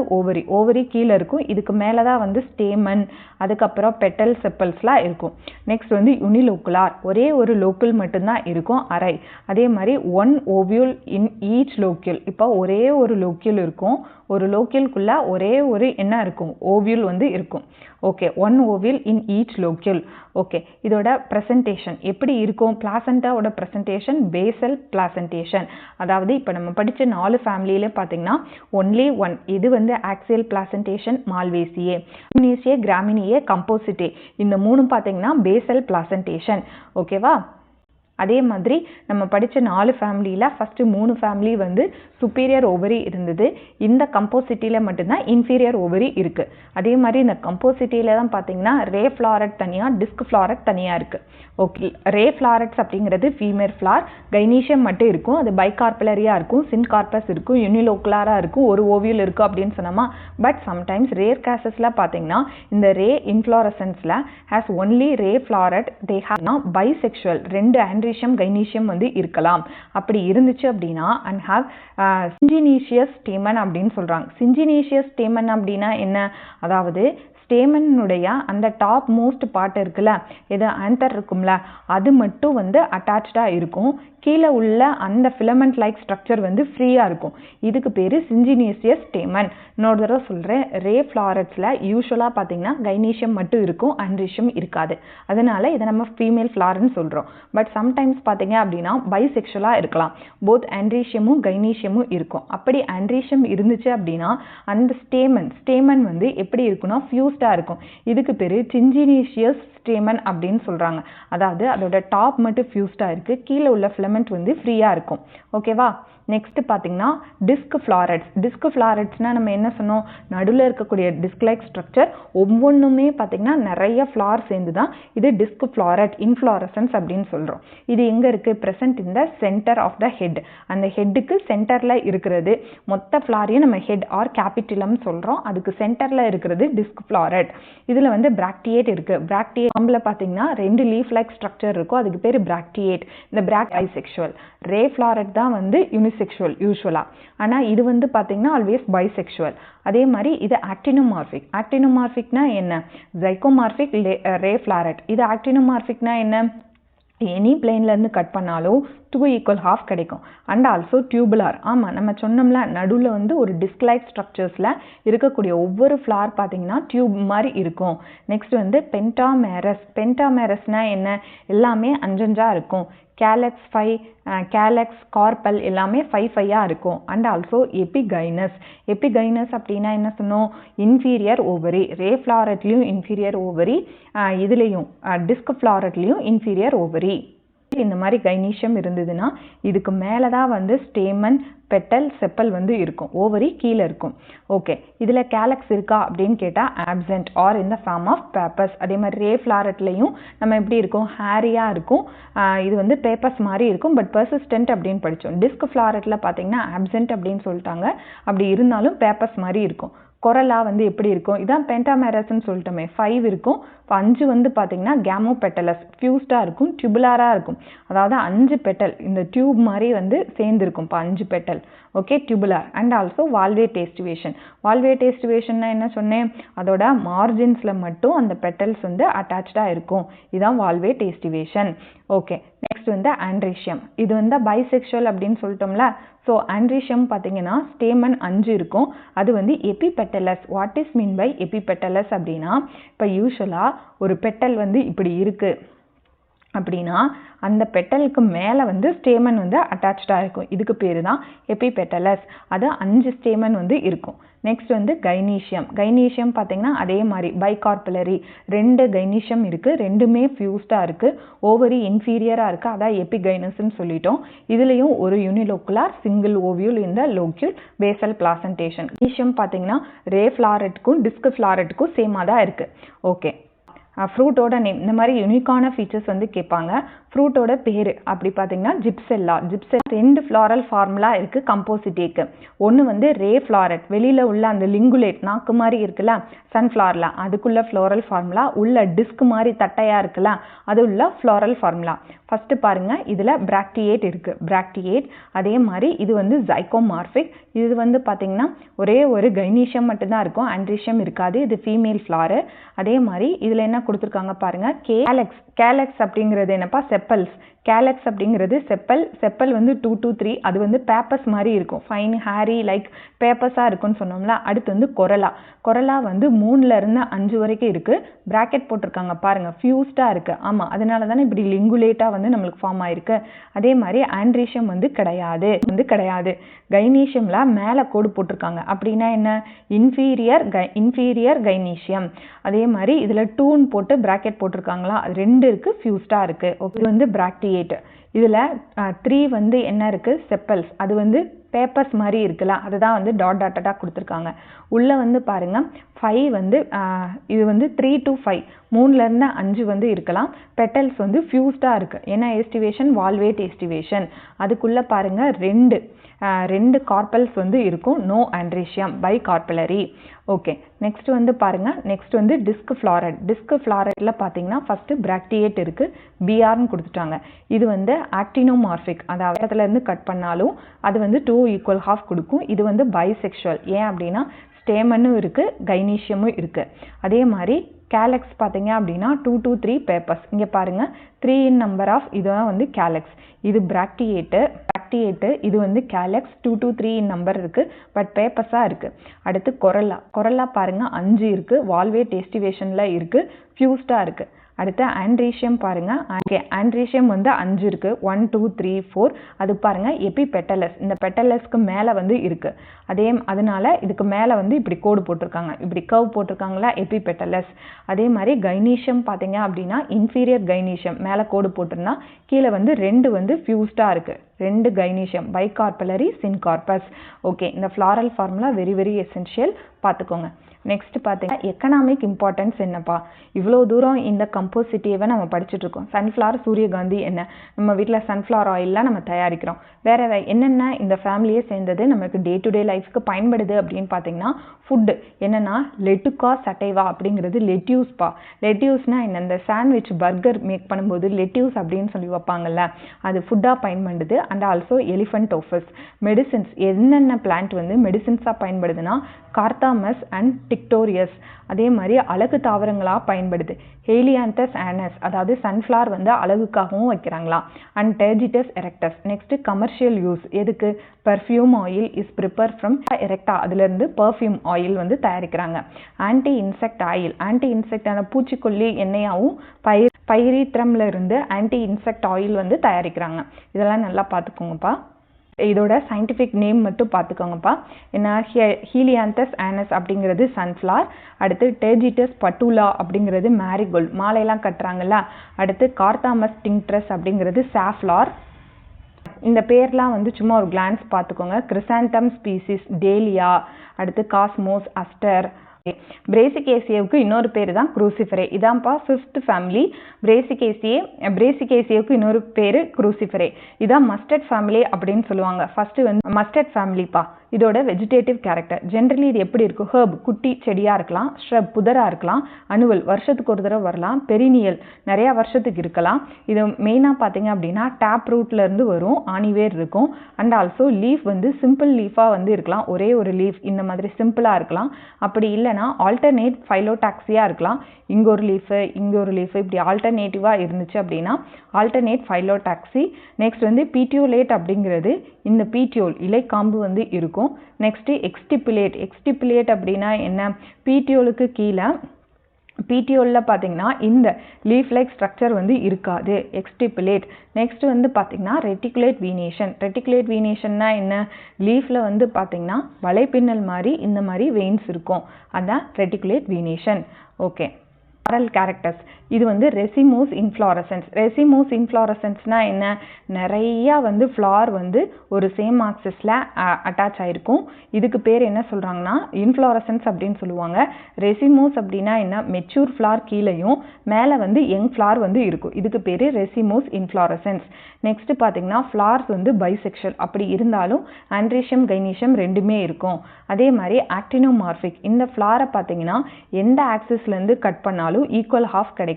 ஓவரி கீழே இருக்கும், இதுக்கு மேலே தான் வந்து ஸ்டேமன், அதுக்கப்புறம் பெட்டல் செப்பல்ஸ்லாம் இருக்கும். நெக்ஸ்ட் வந்து யூனிலோக்குலார், ஒரே ஒரு லோக்கல் மட்டும்தான் இருக்கும், அரை. அதே மாதிரி 1 ஓவியூல் இன் ஈச் லோக்கியூல். இப்போ ஒரே ஒரு லோக்கியூல் இருக்கும், ஒரு லோக்கியலுக்குள்ள ஒரே ஒரு என்ன இருக்கும், ஓவியூல் வந்து இருக்கும். Okay, 1 ovule in each locule. Okay, இதோட ப்ரெசன்டேஷன் எப்படி இருக்கும், பிளாசண்டாவோட ப்ரெசன்டேஷன் பேசல் பிளாசன்டேஷன். அதாவது இப்போ நம்ம படித்த 4 ஃபேமிலியில பார்த்தீங்கன்னா ஒன்லி 1 இது வந்து ஆக்சியல் பிளாசன்டேஷன், மால்வேசியே, கிராமினியே, கம்போசிட்டே, இந்த 3 பார்த்தீங்கன்னா பேசல் பிளாசன்டேஷன். ஓகேவா, அதே மாதிரி நம்ம படித்த 4 ஃபேமிலியில் ஃபஸ்ட்டு 3 ஃபேமிலி வந்து சுப்பீரியர் ஓவரி இருந்தது. இந்த கம்போசிட்டியில் மட்டும்தான் இன்ஃபீரியர் ஓவரி இருக்குது. அதே மாதிரி இந்த கம்போசிட்டியில் தான் பார்த்தீங்கன்னா ரே ஃப்ளாரட் தனியாக, டிஸ்க் ஃப்ளாரட் தனியாக இருக்குது. ஓகே, ரே ஃப்ளாரட்ஸ் அப்படிங்கிறது ஃபீமேல் ஃப்ளார், கைனீஷியம் மட்டும் இருக்கும், அது பைகார்பலரியாக இருக்கும், சின் கார்பஸ் இருக்கும், யூனிலோக்குலாராக இருக்கும், ஒரு ஓவியூல் இருக்கும் அப்படின்னு சொன்னோமா. பட் சம்டைம்ஸ் ரேர் கேசஸில் பார்த்தீங்கன்னா இந்த ரே இன்ஃப்ளாரசன்ஸில் has only ray floret, they ஹேவ்னா பைசெக்சுவல், 2 ஆண்ட்ரீஷியம் கைனீஷியம் வந்து இருக்கலாம். அப்படி இருந்துச்சு அப்படின்னா அண்ட் ஹாவ் சிஞ்சினீஷியஸ் ஸ்டேமன் அப்படின்னு சொல்கிறாங்க. சிஞ்சினீஷியஸ் ஸ்டேமன் அப்படின்னா என்ன, அதாவது ஸ்டேமனுடைய அந்த டாப் மோஸ்ட் பார்ட் இருக்குல்ல, எது ஆந்தர் இருக்கும்ல, அது மட்டும் வந்து அட்டாச்சாக இருக்கும். கீழே உள்ள அந்த ஃபிலமெண்ட் லைக் ஸ்ட்ரக்சர் வந்து ஃப்ரீயாக இருக்கும். இதுக்கு பேர் சிஞ்சினீஷியஸ் ஸ்டேமன். இன்னொரு தடவை சொல்கிறேன், ரே ஃப்ளாரட்ஸில் யூஸ்வலாக பார்த்தீங்கன்னா கைனீஷியம் மட்டும் இருக்கும், ஆண்ட்ரீஷியம் இருக்காது. அதனால இதை நம்ம ஃபீமேல் ஃப்ளார்னு சொல்கிறோம். பட் சம்டைம்ஸ் பார்த்தீங்க அப்படின்னா பைசெக்சுவலாக இருக்கலாம், போத் ஆண்ட்ரீஷியமும் கைனீஷியமும் இருக்கும். அப்படி ஆண்ட்ரீஷியம் இருந்துச்சு அப்படின்னா அந்த ஸ்டேமன் வந்து எப்படி இருக்குன்னா ஃபியூஸ்டாக இருக்கும். இதுக்கு பேர் சிஞ்சினீஷியஸ் ஸ்டேமன் அப்படின்னு சொல்கிறாங்க. அதாவது அதோட டாப் மட்டும் ஃபியூஸ்டாக இருக்குது, கீழே உள்ள ஃபிலமெண்ட் வந்து ஃப்ரீயாக இருக்கும். ஓகேவா, நெக்ஸ்ட் பார்த்தீங்கன்னா டிஸ்க் ஃப்ளாரட்ஸ்னால் நம்ம என்ன சொன்னோம், நடுவில் இருக்கக்கூடிய டிஸ்க் லைக் ஸ்ட்ரக்சர் ஒவ்வொன்றுமே பார்த்தீங்கன்னா நிறைய ஃப்ளார் சேர்ந்து தான் இது டிஸ்க் ஃப்ளாரட், இன்ஃப்ளாரசன்ஸ் அப்படின்னு சொல்கிறோம். இது எங்கே இருக்குது, present in the centre of the head. அந்த ஹெட்டுக்கு சென்டரில் இருக்கிறது, மொத்த ஃப்ளாரையும் நம்ம ஹெட் ஆர் கேபிட்டிலம் சொல்கிறோம், அதுக்கு சென்டரில் இருக்கிறது டிஸ்க் ஃப்ளாரட். இதில் வந்து பிராக்டியேட் இருக்குது. பிராக்டியேட் ஃபார்மில் பார்த்தீங்கன்னா 2 லீஃப் லைக் ஸ்ட்ரக்சர் இருக்கும், அதுக்கு பேர் பிராக்டியேட். இந்த பைசெக்சுவல். ரே ஃப்ளாரட் தான் வந்து யூனிசெக்சுவல் யூஸ்வலாக, ஆனால் இது வந்து பார்த்தீங்கன்னா ஆல்வேஸ் பைசெக்சுவல். அதே மாதிரி இது ஆக்டினோமார்பிக்னா என்ன, ஜைகோமார்பிக் ரே ஃப்ளாரட். இது ஆக்டினோமார்பிக்னா என்ன, எனி பிளேன்லேருந்து கட் பண்ணாலும் 2 ஈக்குவல் ஹாஃப் கிடைக்கும். And also tubular. ஆமாம், நம்ம சொன்னோம்ல நடுவில் வந்து ஒரு டிஸ்க் லைக் ஸ்ட்ரக்சர்ஸில் இருக்கக்கூடிய ஒவ்வொரு ஃப்ளார் பார்த்தீங்கன்னா டியூப் மாதிரி இருக்கும். நெக்ஸ்ட் வந்து பென்டாமேரஸ்னால் என்ன, எல்லாமே 5 இருக்கும். கேலக்ஸ் கார்பல் எல்லாமே 5 இருக்கும். அண்ட் ஆல்சோ எபிகைனஸ் அப்படின்னா என்ன சொன்னோம், இன்ஃபீரியர் ஓவரி. ரே ஃப்ளாரட்லேயும் இன்ஃபீரியர் ஓவரி, இதுலேயும் டிஸ்க் ஃப்ளாரட்லேயும் இன்ஃபீரியர் ஓவரி. இந்த மாதிரி கைனீஷியம் இருந்ததுன்னா இதுக்கு மேலே தான் வந்து ஸ்டேமன், பெட்டல், செப்பல் வந்து இருக்கும். ஓவரி கீழே இருக்கும். ஓகே, இதில் கேலக்ஸ் இருக்கா அப்படின்னு கேட்டால் ஆப்சென்ட் ஆர் இந்த ஃபார்ம் ஆஃப் பேப்பர்ஸ். அதே மாதிரி ரே ஃப்ளாரட்லையும் நம்ம எப்படி இருக்கும், ஹேரியாக இருக்கும். இது வந்து பேப்பர்ஸ் மாதிரி இருக்கும், பட் பெர்சிஸ்டன்ட் அப்படின்னு படித்தோம். டிஸ்க் ஃப்ளாரட்டில் பார்த்தீங்கன்னா ஆப்சென்ட் அப்படின்னு சொல்லிட்டாங்க. அப்படி இருந்தாலும் பேப்பர்ஸ் மாதிரி இருக்கும். கொரலா வந்து எப்படி இருக்கும், இதான் பென்டாமேரஸ்ன்னு சொல்லிட்டோமே, 5 இருக்கும். இப்போ 5 வந்து பார்த்தீங்கன்னா கேமோபெட்டலஸ், ஃபியூஸ்டாக இருக்கும், டியூபுலாராக இருக்கும். அதாவது 5 பெட்டல் இந்த டியூப் மாதிரி வந்து சேர்ந்துருக்கும். இப்போ 5 petal. Okay, tubular. And also valvate aestivation. Valvate எஸ்டிவேஷன்னா என்ன சொன்னேன், அதோட மார்ஜின்ஸில் மட்டும் அந்த பெட்டல்ஸ் வந்து அட்டாச்சாக இருக்கும். இதுதான் வால்வேட் எஸ்டிவேஷன். ஓகே, நெக்ஸ்ட் வந்து ஆண்ட்ரீஷியம். இது வந்து பைசெக்ஷுவல் அப்படின்னு சொல்லிட்டோம்ல. ஸோ ஆண்ட்ரீஷியம் பார்த்தீங்கன்னா ஸ்டேமன் 5 இருக்கும். அது வந்து எபிபெட்டலஸ். வாட் இஸ் மீன் பை எபிபெட்டலஸ் அப்படின்னா, இப்போ யூஸ்வலாக ஒரு பெட்டல் வந்து இப்படி இருக்குது அப்படின்னா அந்த பெட்டலுக்கு மேலே வந்து ஸ்டேமன் வந்து அட்டாச்சாக இருக்கும். இதுக்கு பேர் தான் எபிபெட்டலஸ். அது 5 ஸ்டேமன் வந்து இருக்கும். நெக்ஸ்ட் வந்து கைனீஷியம். கைனீஷியம் பார்த்தீங்கன்னா அதே மாதிரி பைகார்பலரி, 2 கைனீஷியம் இருக்குது. ரெண்டுமே ஃபியூஸ்டாக இருக்குது. ஓவரி இன்ஃபீரியராக இருக்குது. அதான் எபிகைனஸ்ன்னு சொல்லிட்டோம். இதுலேயும் ஒரு யூனிலோக்குலார் சிங்கிள் ஓவியூல் இந்த லோக்யூல் பேசல் பிளாசன்டேஷன். கைனீஷியம் பார்த்தீங்கன்னா ரே ஃப்ளாரட்டுக்கும் டிஸ்க் ஃப்ளாரட்டுக்கும் சேமாக தான் இருக்குது. ஓகே, ஃப்ரூட்டோட நேம், இந்த மாதிரி யூனிக்கான ஃபீச்சர்ஸ் வந்து கேட்பாங்க. ஃப்ரூட்டோட பேர் அப்படி பார்த்தீங்கன்னா ஜிப்செல்லா. 2 ஃப்ளாரல் ஃபார்முலா இருக்குது கம்போசிட்டேக்கு. ஒன்று வந்து ரே ஃப்ளாரட், வெளியில் உள்ள அந்த லிங்குலேட் நாக்கு மாதிரி இருக்குல்ல சன்ஃப்ளவரில், அதுக்குள்ள ஃப்ளோரல் ஃபார்முலா. உள்ள டிஸ்க் மாதிரி தட்டையாக இருக்குல்ல அது உள்ள ஃப்ளோரல் ஃபார்முலா. ஃபஸ்ட்டு பாருங்கள், இதில் பிராக்டியேட் இருக்குது. பிராக்டியேட். அதே மாதிரி இது வந்து ஜைகோமார்பிக். இது வந்து பார்த்தீங்கன்னா ஒரே ஒரு கைனீஷியம் மட்டும்தான் இருக்கும், ஆண்ட்ரீஷியம் இருக்காது. இது ஃபீமேல் ஃப்ளாரு. அதே மாதிரி இதில் என்ன கொடுத்துருக்காங்க பாருங்கள், கேலக்ஸ். கேலக்ஸ் அப்படிங்கிறது என்னப்பா, செப்பல்ஸ். கேலக்ஸ் அப்படிங்கிறது செப்பல். செப்பல் வந்து 2 to 3. அது வந்து பேப்பர்ஸ் மாதிரி இருக்கும், ஃபைன் ஹேரி லைக் பேப்பர்ஸாக இருக்குன்னு சொன்னோம்ல. அடுத்து வந்து கொரலா. கொரலா வந்து 3லேருந்து 5 வரைக்கும் இருக்குது. ப்ராக்கெட் போட்டிருக்காங்க பாருங்கள், ஃபியூஸ்டாக இருக்குது. ஆமாம், அதனால தானே இப்படி லிங்குலேட்டாக வந்து நம்மளுக்கு ஃபார்ம் ஆயிருக்கு. அதே மாதிரி ஆண்ட்ரீஷியம் வந்து கிடையாது. கைனீஷியமில் மேலே கோடு போட்டிருக்காங்க. அப்படின்னா என்ன, இன்ஃபீரியர் கைனீஷியம். அதே மாதிரி இதில் 2ன்னு போட்டு ப்ராக்கெட் போட்டிருக்காங்களா, அது 2 இருக்குது, ஃபியூஸ்டாக இருக்குது. ஓகே, இது வந்து பிராக்டியேட். இதில் 3 வந்து என்ன இருக்குது, செப்பல்ஸ். அது வந்து பேப்பர்ஸ் மாதிரி இருக்குல்ல, அதுதான் வந்து டாட்டாக கொடுத்துருக்காங்க. உள்ளே வந்து பாருங்கள் 5 வந்து இது வந்து 3 to 5, 3லேருந்து 5 வந்து இருக்கலாம். பெட்டல்ஸ் வந்து ஃபியூஸ்டாக இருக்குது. ஏன்னா எஸ்டிவேஷன் வால்வேட் எஸ்டிவேஷன். அதுக்குள்ளே பாருங்கள் 2 கார்பல்ஸ் வந்து இருக்கும். No androecium, bicarpellary. Okay, next வந்து பாருங்கள், நெக்ஸ்ட் வந்து டிஸ்க் ஃப்ளாரட். டிஸ்க் ஃப்ளாரட்டில் பார்த்தீங்கன்னா ஃபஸ்ட்டு பிராக்டியேட் இருக்குது, பிஆர்னு கொடுத்துட்டாங்க. இது வந்து ஆக்டினோமார்பிக், அதாவது இடத்துலேருந்து கட் பண்ணாலும் அது வந்து 2 equal half கொடுக்கும். இது வந்து பைசெக்ஷுவல். ஏன் அப்படின்னா ஸ்டேமனும் இருக்குது, கைனீஷியமும் இருக்குது. அதே மாதிரி கேலக்ஸ் பார்த்தீங்க அப்படின்னா 2 to 3 பேப்பர்ஸ். இங்கே பாருங்கள் 3 in number ஆஃப், இதுதான் வந்து கேலக்ஸ். இது பிராக்டியேட்டு. இது வந்து கேலக்ஸ் 2 to 3 in number இருக்குது, பட் பேப்பர்ஸாக இருக்குது. அடுத்து கொரலா பாருங்கள் 5 இருக்குது, வால்வேட் எஸ்டிவேஷனில் இருக்குது, ஃபியூஸ்டாக இருக்குது. அடுத்து ஆண்ட்ரீஷியம் பாருங்கள். ஆண்ட்ரீஷியம் வந்து 5 இருக்குது, 1 2 3 4. அது பாருங்கள் எபிபெட்டலஸ். இந்த பெட்டலஸ்க்கு மேலே வந்து இருக்குது. அதனால இதுக்கு மேலே வந்து இப்படி கோடு போட்டிருக்காங்க, இப்படி கர்வ் போட்டிருக்காங்களா, எபிபெட்டலஸ். அதே மாதிரி கைனீஷியம் பார்த்தீங்க அப்படின்னா இன்ஃபீரியர் கைனீஷியம், மேலே கோடு போட்டிருந்தா கீழே வந்து 2 வந்து ஃபியூஸ்டாக இருக்குது. 2 கைனீஷியம், பைகார்பலரி, சின்கார்பஸ். ஓகே, இந்த floral formula very very essential, பார்த்துக்கோங்க. நெக்ஸ்ட் பார்த்தீங்கன்னா எக்கனாமிக் இம்பார்ட்டன்ஸ் என்னப்பா, இவ்வளோ தூரம் இந்த கம்போசிட்டிவை நம்ம படிச்சுட்ருக்கோம். சன்ஃப்ளவர், சூரியகாந்தி என்ன, நம்ம வீட்டில் சன்ஃப்ளவர் ஆயிலெலாம் நம்ம தயாரிக்கிறோம். வேறு என்னென்ன இந்த ஃபேமிலியே சேர்ந்தது நமக்கு டே டு டே லைஃப்க்கு பயன்படுது அப்படின்னு பார்த்தீங்கன்னா ஃபுட்டு என்னென்னா லெட்டுக்கா சட்டைவா அப்படிங்கிறது லெட்யூஸ்ப்பா. லெட்யூஸ்னால் என்ன, இந்த சாண்ட்விச் பர்கர் மேக் பண்ணும்போது லெட்யூஸ் அப்படின்னு சொல்லி வைப்பாங்கல்ல, அது ஃபுட்டாக பயன்படுது. And also elephantopus. Medicines, என்னென்ன பிளான்ட் வந்து மெடிசின்ஸாக பயன்படுதுன்னா கார்த்தாமஸ் அண்ட் டிக்டோரியஸ். அதே மாதிரி அழகு தாவரங்களாக பயன்படுது. ஹேலியாந்தஸ் ஆனஸ், அதாவது சன்ஃப்ளவர் வந்து அழகுக்காகவும் வைக்கிறாங்களா. And tagetes erectus. Next commercial use, எதுக்கு, perfume oil is prepare from erecta, அதுலேருந்து பர்ஃப்யூம் ஆயில் வந்து தயாரிக்கிறாங்க. ஆன்டி இன்செக்ட் ஆயில், ஆன்டி இன்செக்டான பூச்சிக்கொல்லி எண்ணெயாகவும் பைரீத்ரம்ல இருந்து ஆன்டி இன்செக்ட் ஆயில் வந்து தயாரிக்கிறாங்க. இதெல்லாம் நல்லா பார்த்துக்கோங்கப்பா. இதோட சயின்டிஃபிக் நேம் மட்டும் பார்த்துக்கோங்கப்பா. என்ன ஹீலியாந்தஸ் ஆனஸ் அப்படிங்கிறது சன்ஃப்ளவர், அடுத்து டேஜிட்டஸ் பட்டூலா அப்படிங்கிறது மேரிகோல்டு, மாலையெல்லாம் கட்டுறாங்கல்ல. அடுத்து கார்தாமஸ் டிங்க்ட்ரஸ் அப்படிங்கிறது சாஃப்ளார். இந்த பேர்லாம் வந்து சும்மா ஒரு கிளான்ஸ் பார்த்துக்கோங்க. கிறிசாண்டம் ஸ்பீசிஸ் டேலியா, அடுத்து காஸ்மோஸ், அஸ்டர். பிரேசிகேசியாவுக்கு இன்னொரு பேர் தான் குரூசிஃபரே. இதான்ப்பா 5th ஃபேமிலி. பிரேசிகேசியாவுக்கு இன்னொரு பேர் குரூசிஃபரே. இதான் மஸ்டர்ட் ஃபேமிலி அப்படின்னு சொல்லுவாங்க. ஃபர்ஸ்ட் வந்து மஸ்டர்ட் ஃபேமிலிப்பா. இதோட வெஜிடேட்டிவ் கேரக்டர் ஜென்ரலி இது எப்படி இருக்கும்? ஹெர்ப் குட்டி செடியாக இருக்கலாம், ஷ்ரப் புதராக இருக்கலாம், அனுவல் வருஷத்துக்கு ஒரு தடவை வரலாம், பெரினியல் நிறையா வருஷத்துக்கு இருக்கலாம். இது மெயினாக பார்த்தீங்க அப்படின்னா டேப் ரூட்லேருந்து வரும், ஆணிவேர் இருக்கும். அண்ட் ஆல்சோ லீஃப் வந்து சிம்பிள் லீஃபாக வந்து இருக்கலாம், ஒரே ஒரு லீஃப் இந்த மாதிரி சிம்பிளாக இருக்கலாம். அப்படி இல்லைனா ஆல்டர்னேட் ஃபைலோடாக்சியாக இருக்கலாம், இங்கே ஒரு லீஃபு இங்கே ஒரு லீஃபு இப்படி ஆல்டர்னேட்டிவாக இருந்துச்சு அப்படின்னா ஆல்டர்னேட் ஃபைலோடாக்சி. நெக்ஸ்ட் வந்து பீட்டியோலேட் அப்படிங்கிறது இந்த பீட்டியோல் இலைக்காம்பு வந்து இருக்கும். நெக்ஸ்ட்டு எக்ஸ்டிப்புலேட் அப்படின்னா என்ன? பீட்டியோலுக்கு கீழே பீட்டியோலில் பார்த்தீங்கன்னா இந்த லீஃப் லைக் ஸ்ட்ரக்சர் வந்து இருக்காது, எக்ஸ்டிப்புலேட். நெக்ஸ்ட் வந்து பார்த்தீங்கன்னா ரெட்டிகுலேட் வீனேஷன்னா என்ன? லீஃபில் வந்து பார்த்தீங்கன்னா வலைப்பின்னல் மாதிரி இந்த மாதிரி வெயின்ஸ் இருக்கும், அதான் reticulate venation. Okay. Floral characters இது வந்து ரெசிமோஸ் இன்ஃப்ளாரசன்ஸ்னா என்ன? நிறையா வந்து ஃப்ளார் வந்து ஒரு சேம் ஆக்சிஸில் அட்டாச் ஆகிருக்கும். இதுக்கு பேர் என்ன சொல்கிறாங்கன்னா இன்ஃப்ளாரசன்ஸ் அப்படின்னு சொல்லுவாங்க. ரெசிமோஸ் அப்படின்னா என்ன? மெச்சூர் ஃப்ளார் கீழேயும் மேலே வந்து யங் ஃப்ளார் வந்து இருக்கும், இதுக்கு பேர் ரெசிமோஸ் இன்ஃப்ளாரசன்ஸ். நெக்ஸ்ட் பார்த்தீங்கன்னா ஃப்ளார்ஸ் வந்து பைசெக்ஷுவல், அப்படி இருந்தாலும் ஆண்ட்ரீஷியம் கைனீஷியம் ரெண்டுமே இருக்கும். அதே மாதிரி ஆக்டினோமார்பிக், இந்த ஃப்ளாரை பார்த்தீங்கன்னா எந்த ஆக்சிஸ்லேருந்து கட் பண்ணாலும் ஈக்குவல் ஹாஃப் கிடைக்கும்.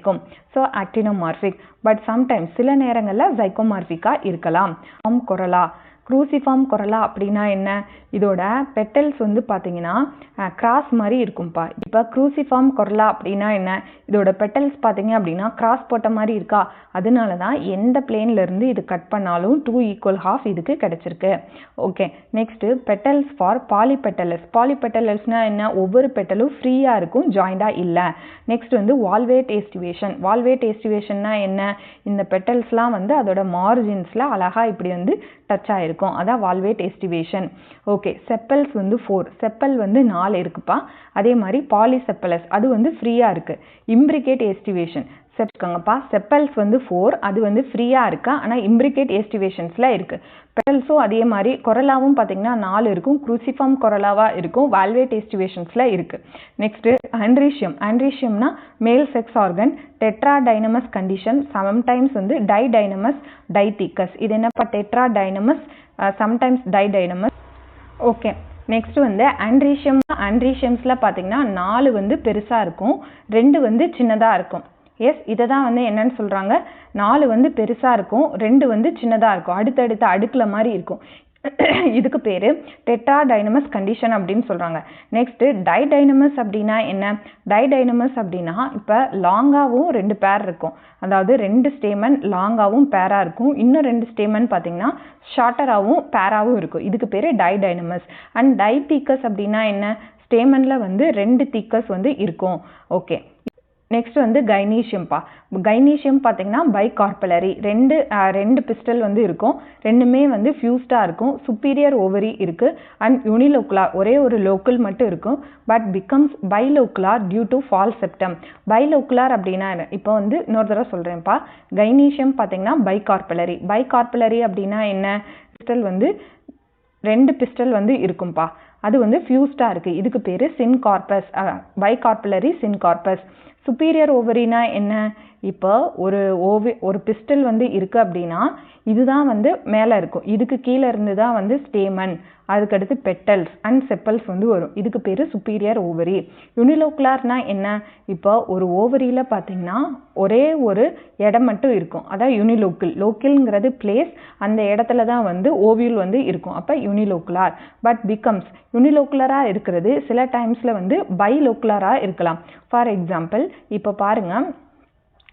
So actinomorphic. பட் சம்டைம்ஸ் சில நேரங்களில் ஜைகோமார்பிக்காக இருக்கலாம். குரூசிஃபார்ம் கொரலா அப்படின்னா என்ன? இதோட பெட்டல்ஸ் வந்து பார்த்தீங்கன்னா கிராஸ் மாதிரி இருக்கும்ப்பா. இப்போ குரூசிஃபார்ம் கொரலா அப்படின்னா என்ன? இதோட பெட்டல்ஸ் பார்த்தீங்க அப்படின்னா கிராஸ் போட்ட மாதிரி இருக்கா, அதனால தான் எந்த பிளேன்லேருந்து இது கட் பண்ணாலும் 2 ஈக்குவல் ஹாஃப் இதுக்கு கிடைச்சிருக்கு. ஓகே. நெக்ஸ்ட்டு பெட்டல்ஸ் ஃபார் பாலிபெட்டலஸ்னால் என்ன? ஒவ்வொரு பெட்டலும் ஃப்ரீயாக இருக்கும், ஜாயிண்டாக இல்லை. நெக்ஸ்ட் வந்து வால்வேட் ஏஸ்டிவேஷன்னா என்ன? இந்த பெட்டல்ஸ்லாம் வந்து அதோட மார்ஜின்ஸில் அழகாக இப்படி வந்து டச் ஆகிருக்கும், அதான் வால்வேட் ஏஸ்டிவேஷன். ஓகே. செப்பல்ஸ் வந்து 4, செப்பல் வந்து 4 இருக்குப்பா. அதே மாதிரி பாலிசெப்பலஸ் அது வந்து ஃப்ரீயாக இருக்குது. Imbricate aestivation செப்கங்கப்பா. செப்பல்ஸ் வந்து 4, அது வந்து ஃப்ரீயாக இருக்கா, ஆனால் இம்ப்ரிகேட் ஏஸ்டிவேஷன்ஸில் இருக்குது. பெட்டல்ஸும் அதே மாதிரி கொரலாவும் பார்த்தீங்கன்னா 4 இருக்கும், குரூசிஃபார்ம் கொரலாவாக இருக்கும், வால்வேட் ஏஸ்டிவேஷன்ஸில் இருக்குது. நெக்ஸ்ட்டு ஆண்ட்ரீஷியம்னா male sex organ, tetradynamous condition, sometimes வந்து டைடைனமஸ் டைத்திகஸ். இது என்னப்பா? Tetradynamous sometimes didynamous. Okay. Next வந்து ஆண்ட்ரீஷியம்ஸில் பார்த்தீங்கன்னா 4 வந்து பெருசாக இருக்கும், 2 வந்து சின்னதாக இருக்கும். எஸ், இதை தான் வந்து என்னன்னு சொல்கிறாங்க, 4 வந்து பெருசாக இருக்கும், 2 வந்து சின்னதாக இருக்கும், அடுத்தடுத்த அடுக்கில் மாதிரி இருக்கும். இதுக்கு பேர் டெட்ராடைனமஸ் கண்டிஷன் அப்படின்னு சொல்கிறாங்க. நெக்ஸ்ட்டு டைடைனமஸ் அப்படின்னா என்ன? டைடைனமஸ் அப்படின்னா இப்போ லாங்காகவும் 2 பேர் இருக்கும், அதாவது 2 ஸ்டேமன் லாங்காகவும் பேராக இருக்கும், இன்னும் 2 ஸ்டேமன் பார்த்தீங்கன்னா ஷார்ட்டராகவும் பேராகவும் இருக்கும், இதுக்கு பேர் டைடைனமஸ். அண்ட் டைதீக்கஸ் அப்படின்னா என்ன? ஸ்டேமனில் வந்து 2 தீக்கஸ் வந்து இருக்கும். ஓகே. நெக்ஸ்ட் வந்து கைனீஷியம்ப்பா. கைனீஷியம் பார்த்தீங்கன்னா பைகார்பலரி, 2 பிஸ்டல் வந்து இருக்கும், ரெண்டுமே வந்து ஃபியூஸ்டாக இருக்கும். சுப்பீரியர் ஓவரி இருக்குது. அண்ட் யூனிலோக்குலார் ஒரே ஒரு லோக்கல் மட்டும் இருக்கும், but becomes bilocular due to false septum. Bilocular அப்படின்னா இப்போ வந்து இன்னொரு தடவை சொல்கிறேன்ப்பா. கைனீஷியம் பார்த்தீங்கன்னா பைகார்பலரி அப்படின்னா என்ன? பிஸ்டல் வந்து 2 பிஸ்டல் வந்து இருக்கும்பா, அது வந்து ஃபியூஸ்டாக இருக்குது, இதுக்கு பேர் சின்கார்பஸ், பைகார்பலரி சின்கார்பஸ். சுப்பீரியர் ஓவரினா என்ன? இப்போ ஒரு பிஸ்டல் வந்து இருக்குது அப்படின்னா இதுதான் வந்து மேலே இருக்கும், இதுக்கு கீழே இருந்து தான் வந்து ஸ்டேமன், அதுக்கடுத்து பெட்டல்ஸ் அண்ட் செப்பல்ஸ் வந்து வரும், இதுக்கு பேர் சுப்பீரியர் ஓவரி. யூனிலோக்குலார்னா என்ன? இப்போ ஒரு ஓவரியில் பார்த்தீங்கன்னா ஒரே ஒரு இடம் மட்டும் இருக்கும், அதான் லோக்கில்ங்கிறது பிளேஸ், அந்த இடத்துல தான் வந்து ஓவியூல் வந்து இருக்கும், அப்போ யூனிலோக்குலார். பட் பிகம்ஸ் யூனிலோக்குலராக இருக்கிறது சில டைம்ஸில் வந்து பைலோக்குலராக இருக்கலாம். ஃபார் எக்ஸாம்பிள் இப்போ பாருங்கள்,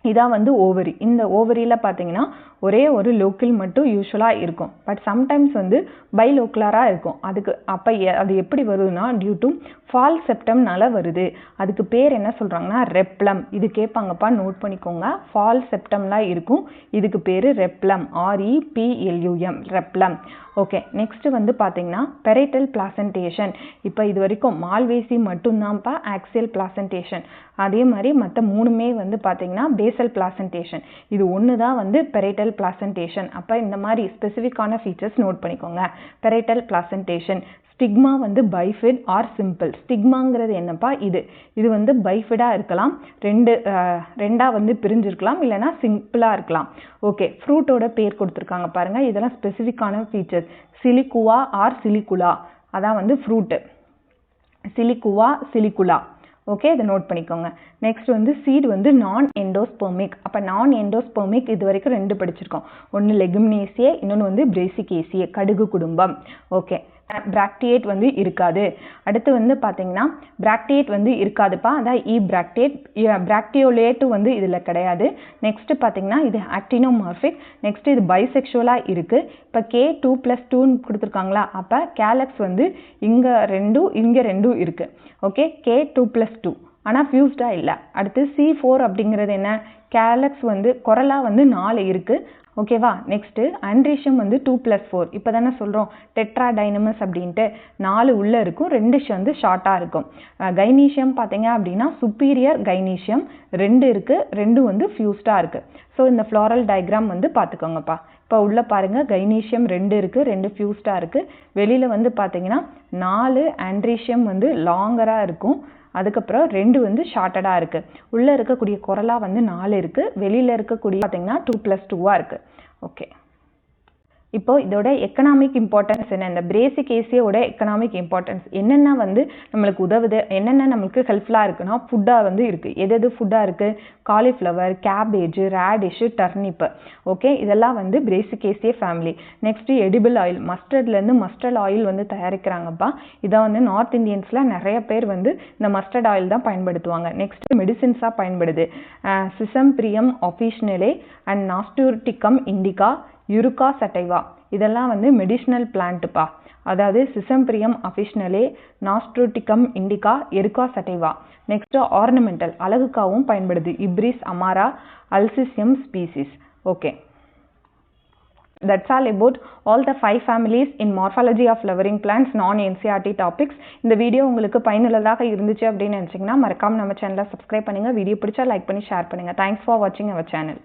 இதான் வந்து ஓவரி. இந்த ஓவரியில் பார்த்தீங்கன்னா ஒரே ஒரு லோக்கல் மட்டும் யூஸ்வலாக இருக்கும். பட் சம்டைம்ஸ் வந்து பைலோக்குலராக இருக்கும். அப்போ அது எப்படி வருதுன்னா டியூ டு ஃபால் செப்டம்னால வருது. அதுக்கு பேர் என்ன சொல்கிறாங்கன்னா ரெப்ளம். இது கேட்பாங்கப்பா, நோட் பண்ணிக்கோங்க. ஃபால் செப்டம்லாம் இருக்கும், இதுக்கு பேர் ரெப்ளம். REPLUM ரெப்ளம். ஓகே, நெக்ஸ்ட்டு வந்து பார்த்தீங்கன்னா பெரைட்டல் பிளாசன்டேஷன். இப்போ இது வரைக்கும் மால்வேசி மட்டும்தான்ப்பா ஆக்சியல் பிளாசன்டேஷன். அதே மாதிரி மற்ற 3மே வந்து பார்த்தீங்கன்னா பேசல் பிளாசன்டேஷன். இது ஒன்று தான் வந்து பெரைட்டல் பிளாசன்டேஷன். அப்போ இந்த மாதிரி ஸ்பெசிஃபிக்கான ஃபீச்சர்ஸ் நோட் பண்ணிக்கோங்க. Parietal placentation. ஸ்டிக்மா வந்து பைஃபிட் ஆர் சிம்பிள். ஸ்டிக்மாங்கிறது என்னப்பா, இது வந்து பைஃபிடாக இருக்கலாம், ரெண்டாக வந்து பிரிஞ்சிருக்கலாம், இல்லைனா சிம்பிளாக இருக்கலாம். ஓகே, ஃப்ரூட்டோட பேர் கொடுத்துருக்காங்க பாருங்கள். இதெல்லாம் ஸ்பெசிஃபிக்கான ஃபீச்சர்ஸ். சிலிகுவா ஆர் சிலிகுலா, அதான் வந்து ஃப்ரூட்டு. சிலிகுவா சிலிகுலா. ஓகே, இதை நோட் பண்ணிக்கோங்க. நெக்ஸ்ட் வந்து சீட் வந்து நான் எண்டோஸ்பெர்மிக். அப்போ நான் எண்டோஸ்பெர்மிக் இது வரைக்கும் 2 படிச்சிருக்கோம். ஒன்று லெகுமினேசியே, இன்னொன்று வந்து பிரேசிகேசியே, கடுகு குடும்பம். ஓகே, பிராக்டியேட் வந்து இருக்காது. அடுத்து வந்து பார்த்தீங்கன்னா பிராக்டியேட் வந்து இருக்காதுப்பா, அதான் பிராக்டியேட். பிராக்டியோலேட்டு வந்து இதில் கிடையாது. நெக்ஸ்ட் பார்த்தீங்கன்னா இது ஆக்டினோமார்பிக். நெக்ஸ்ட் இது பைசெக்சுவலாக இருக்குது. இப்போ K2+2 கொடுத்துருக்காங்களா, அப்போ கேலக்ஸ் வந்து இங்கே 2 இருக்குது. ஓகே, K2+2 ஆனால் ஃபியூஸ்டாக இல்லை. அடுத்து C4 அப்படிங்கிறது என்ன, கேலக்ஸ் வந்து கொரலா வந்து 4 இருக்குது. ஓகேவா. நெக்ஸ்ட்டு ஆண்ட்ரீஷியம் வந்து 2+4. இப்போ தானே சொல்கிறோம் டெட்ராடைனமஸ் அப்படின்ட்டு. 4 உள்ளே இருக்கும், 2 வந்து ஷார்ட்டாக இருக்கும். கைனீஷியம் பார்த்தீங்க அப்படின்னா சுப்பீரியர் கைனீஷியம் 2 இருக்குது, 2 வந்து ஃபியூஸ்டாக இருக்குது. ஸோ இந்த ஃப்ளாரல் டயக்ராம் வந்து பார்த்துக்கோங்கப்பா. இப்போ உள்ளே பாருங்கள், கைனீஷியம் 2 இருக்குது, 2 ஃபியூஸ்டாக இருக்குது. வெளியில் வந்து பார்த்தீங்கன்னா 4 ஆண்ட்ரீஷியம் வந்து லாங்கராக இருக்கும், அதுக்கப்புறம் 2 வந்து ஷார்ட்டடாக இருக்குது. உள்ளே இருக்கக்கூடிய கொரலா வந்து 4 இருக்குது, வெளியில் இருக்கக்கூடிய பார்த்தீங்கன்னா 2+2 இருக்குது. ஓகே, இப்போ இதோட எக்கனாமிக் இம்பார்ட்டன்ஸ் என்ன, இந்த பிரேசிகேசியோட எக்கனாமிக் இம்பார்ட்டன்ஸ் என்னென்ன வந்து நம்மளுக்கு உதவுது, என்னென்ன நம்மளுக்கு ஹெல்ப்ஃபுல்லாக இருக்குன்னா ஃபுட்டாக வந்து இருக்குது. எது ஃபுட்டாக இருக்குது, cauliflower, cabbage, radish, turnip. Okay, இதெல்லாம் வந்து brassicaceae family. Next edible oil, மஸ்டர்ட்லேருந்து மஸ்டர்ட் ஆயில் வந்து தயாரிக்கிறாங்கப்பா. இதை வந்து நார்த் இந்தியன்ஸில் நிறைய பேர் வந்து இந்த மஸ்டர்ட் ஆயில் தான் பயன்படுத்துவாங்க. நெக்ஸ்ட்டு மெடிசின்ஸாக பயன்படுது. சிசம்பிரியம் ஆஃபிஷனலே அண்ட் நாஸ்டூர்டிகம் இண்டிகா, யுருகா சட்டைவா, இதெல்லாம் வந்து மெடிசினல் பிளான்ட்டுப்பா. அதாவது sisymbrium officinale, nasturtium indica, eruca sativa. Next ornamental, அழகுக்காகவும் பயன்படுது. Iberis amara, alyssum species. Okay, that's all about all the 5 families in morphology of flowering plants non-NCERT topics. இந்த வீடியோ உங்களுக்கு பயனுள்ளதாக இருந்துச்சு அப்படின்னு நினச்சிங்கன்னா மறக்காம நம்ம சேனலை சப்ஸ்கிரைப் பண்ணுங்கள். வீடியோ பிடிச்சா லைக் பண்ணி ஷேர் பண்ணுங்கள். தேங்க்ஸ் ஃபார் வாட்சிங் அவர் சேனல்.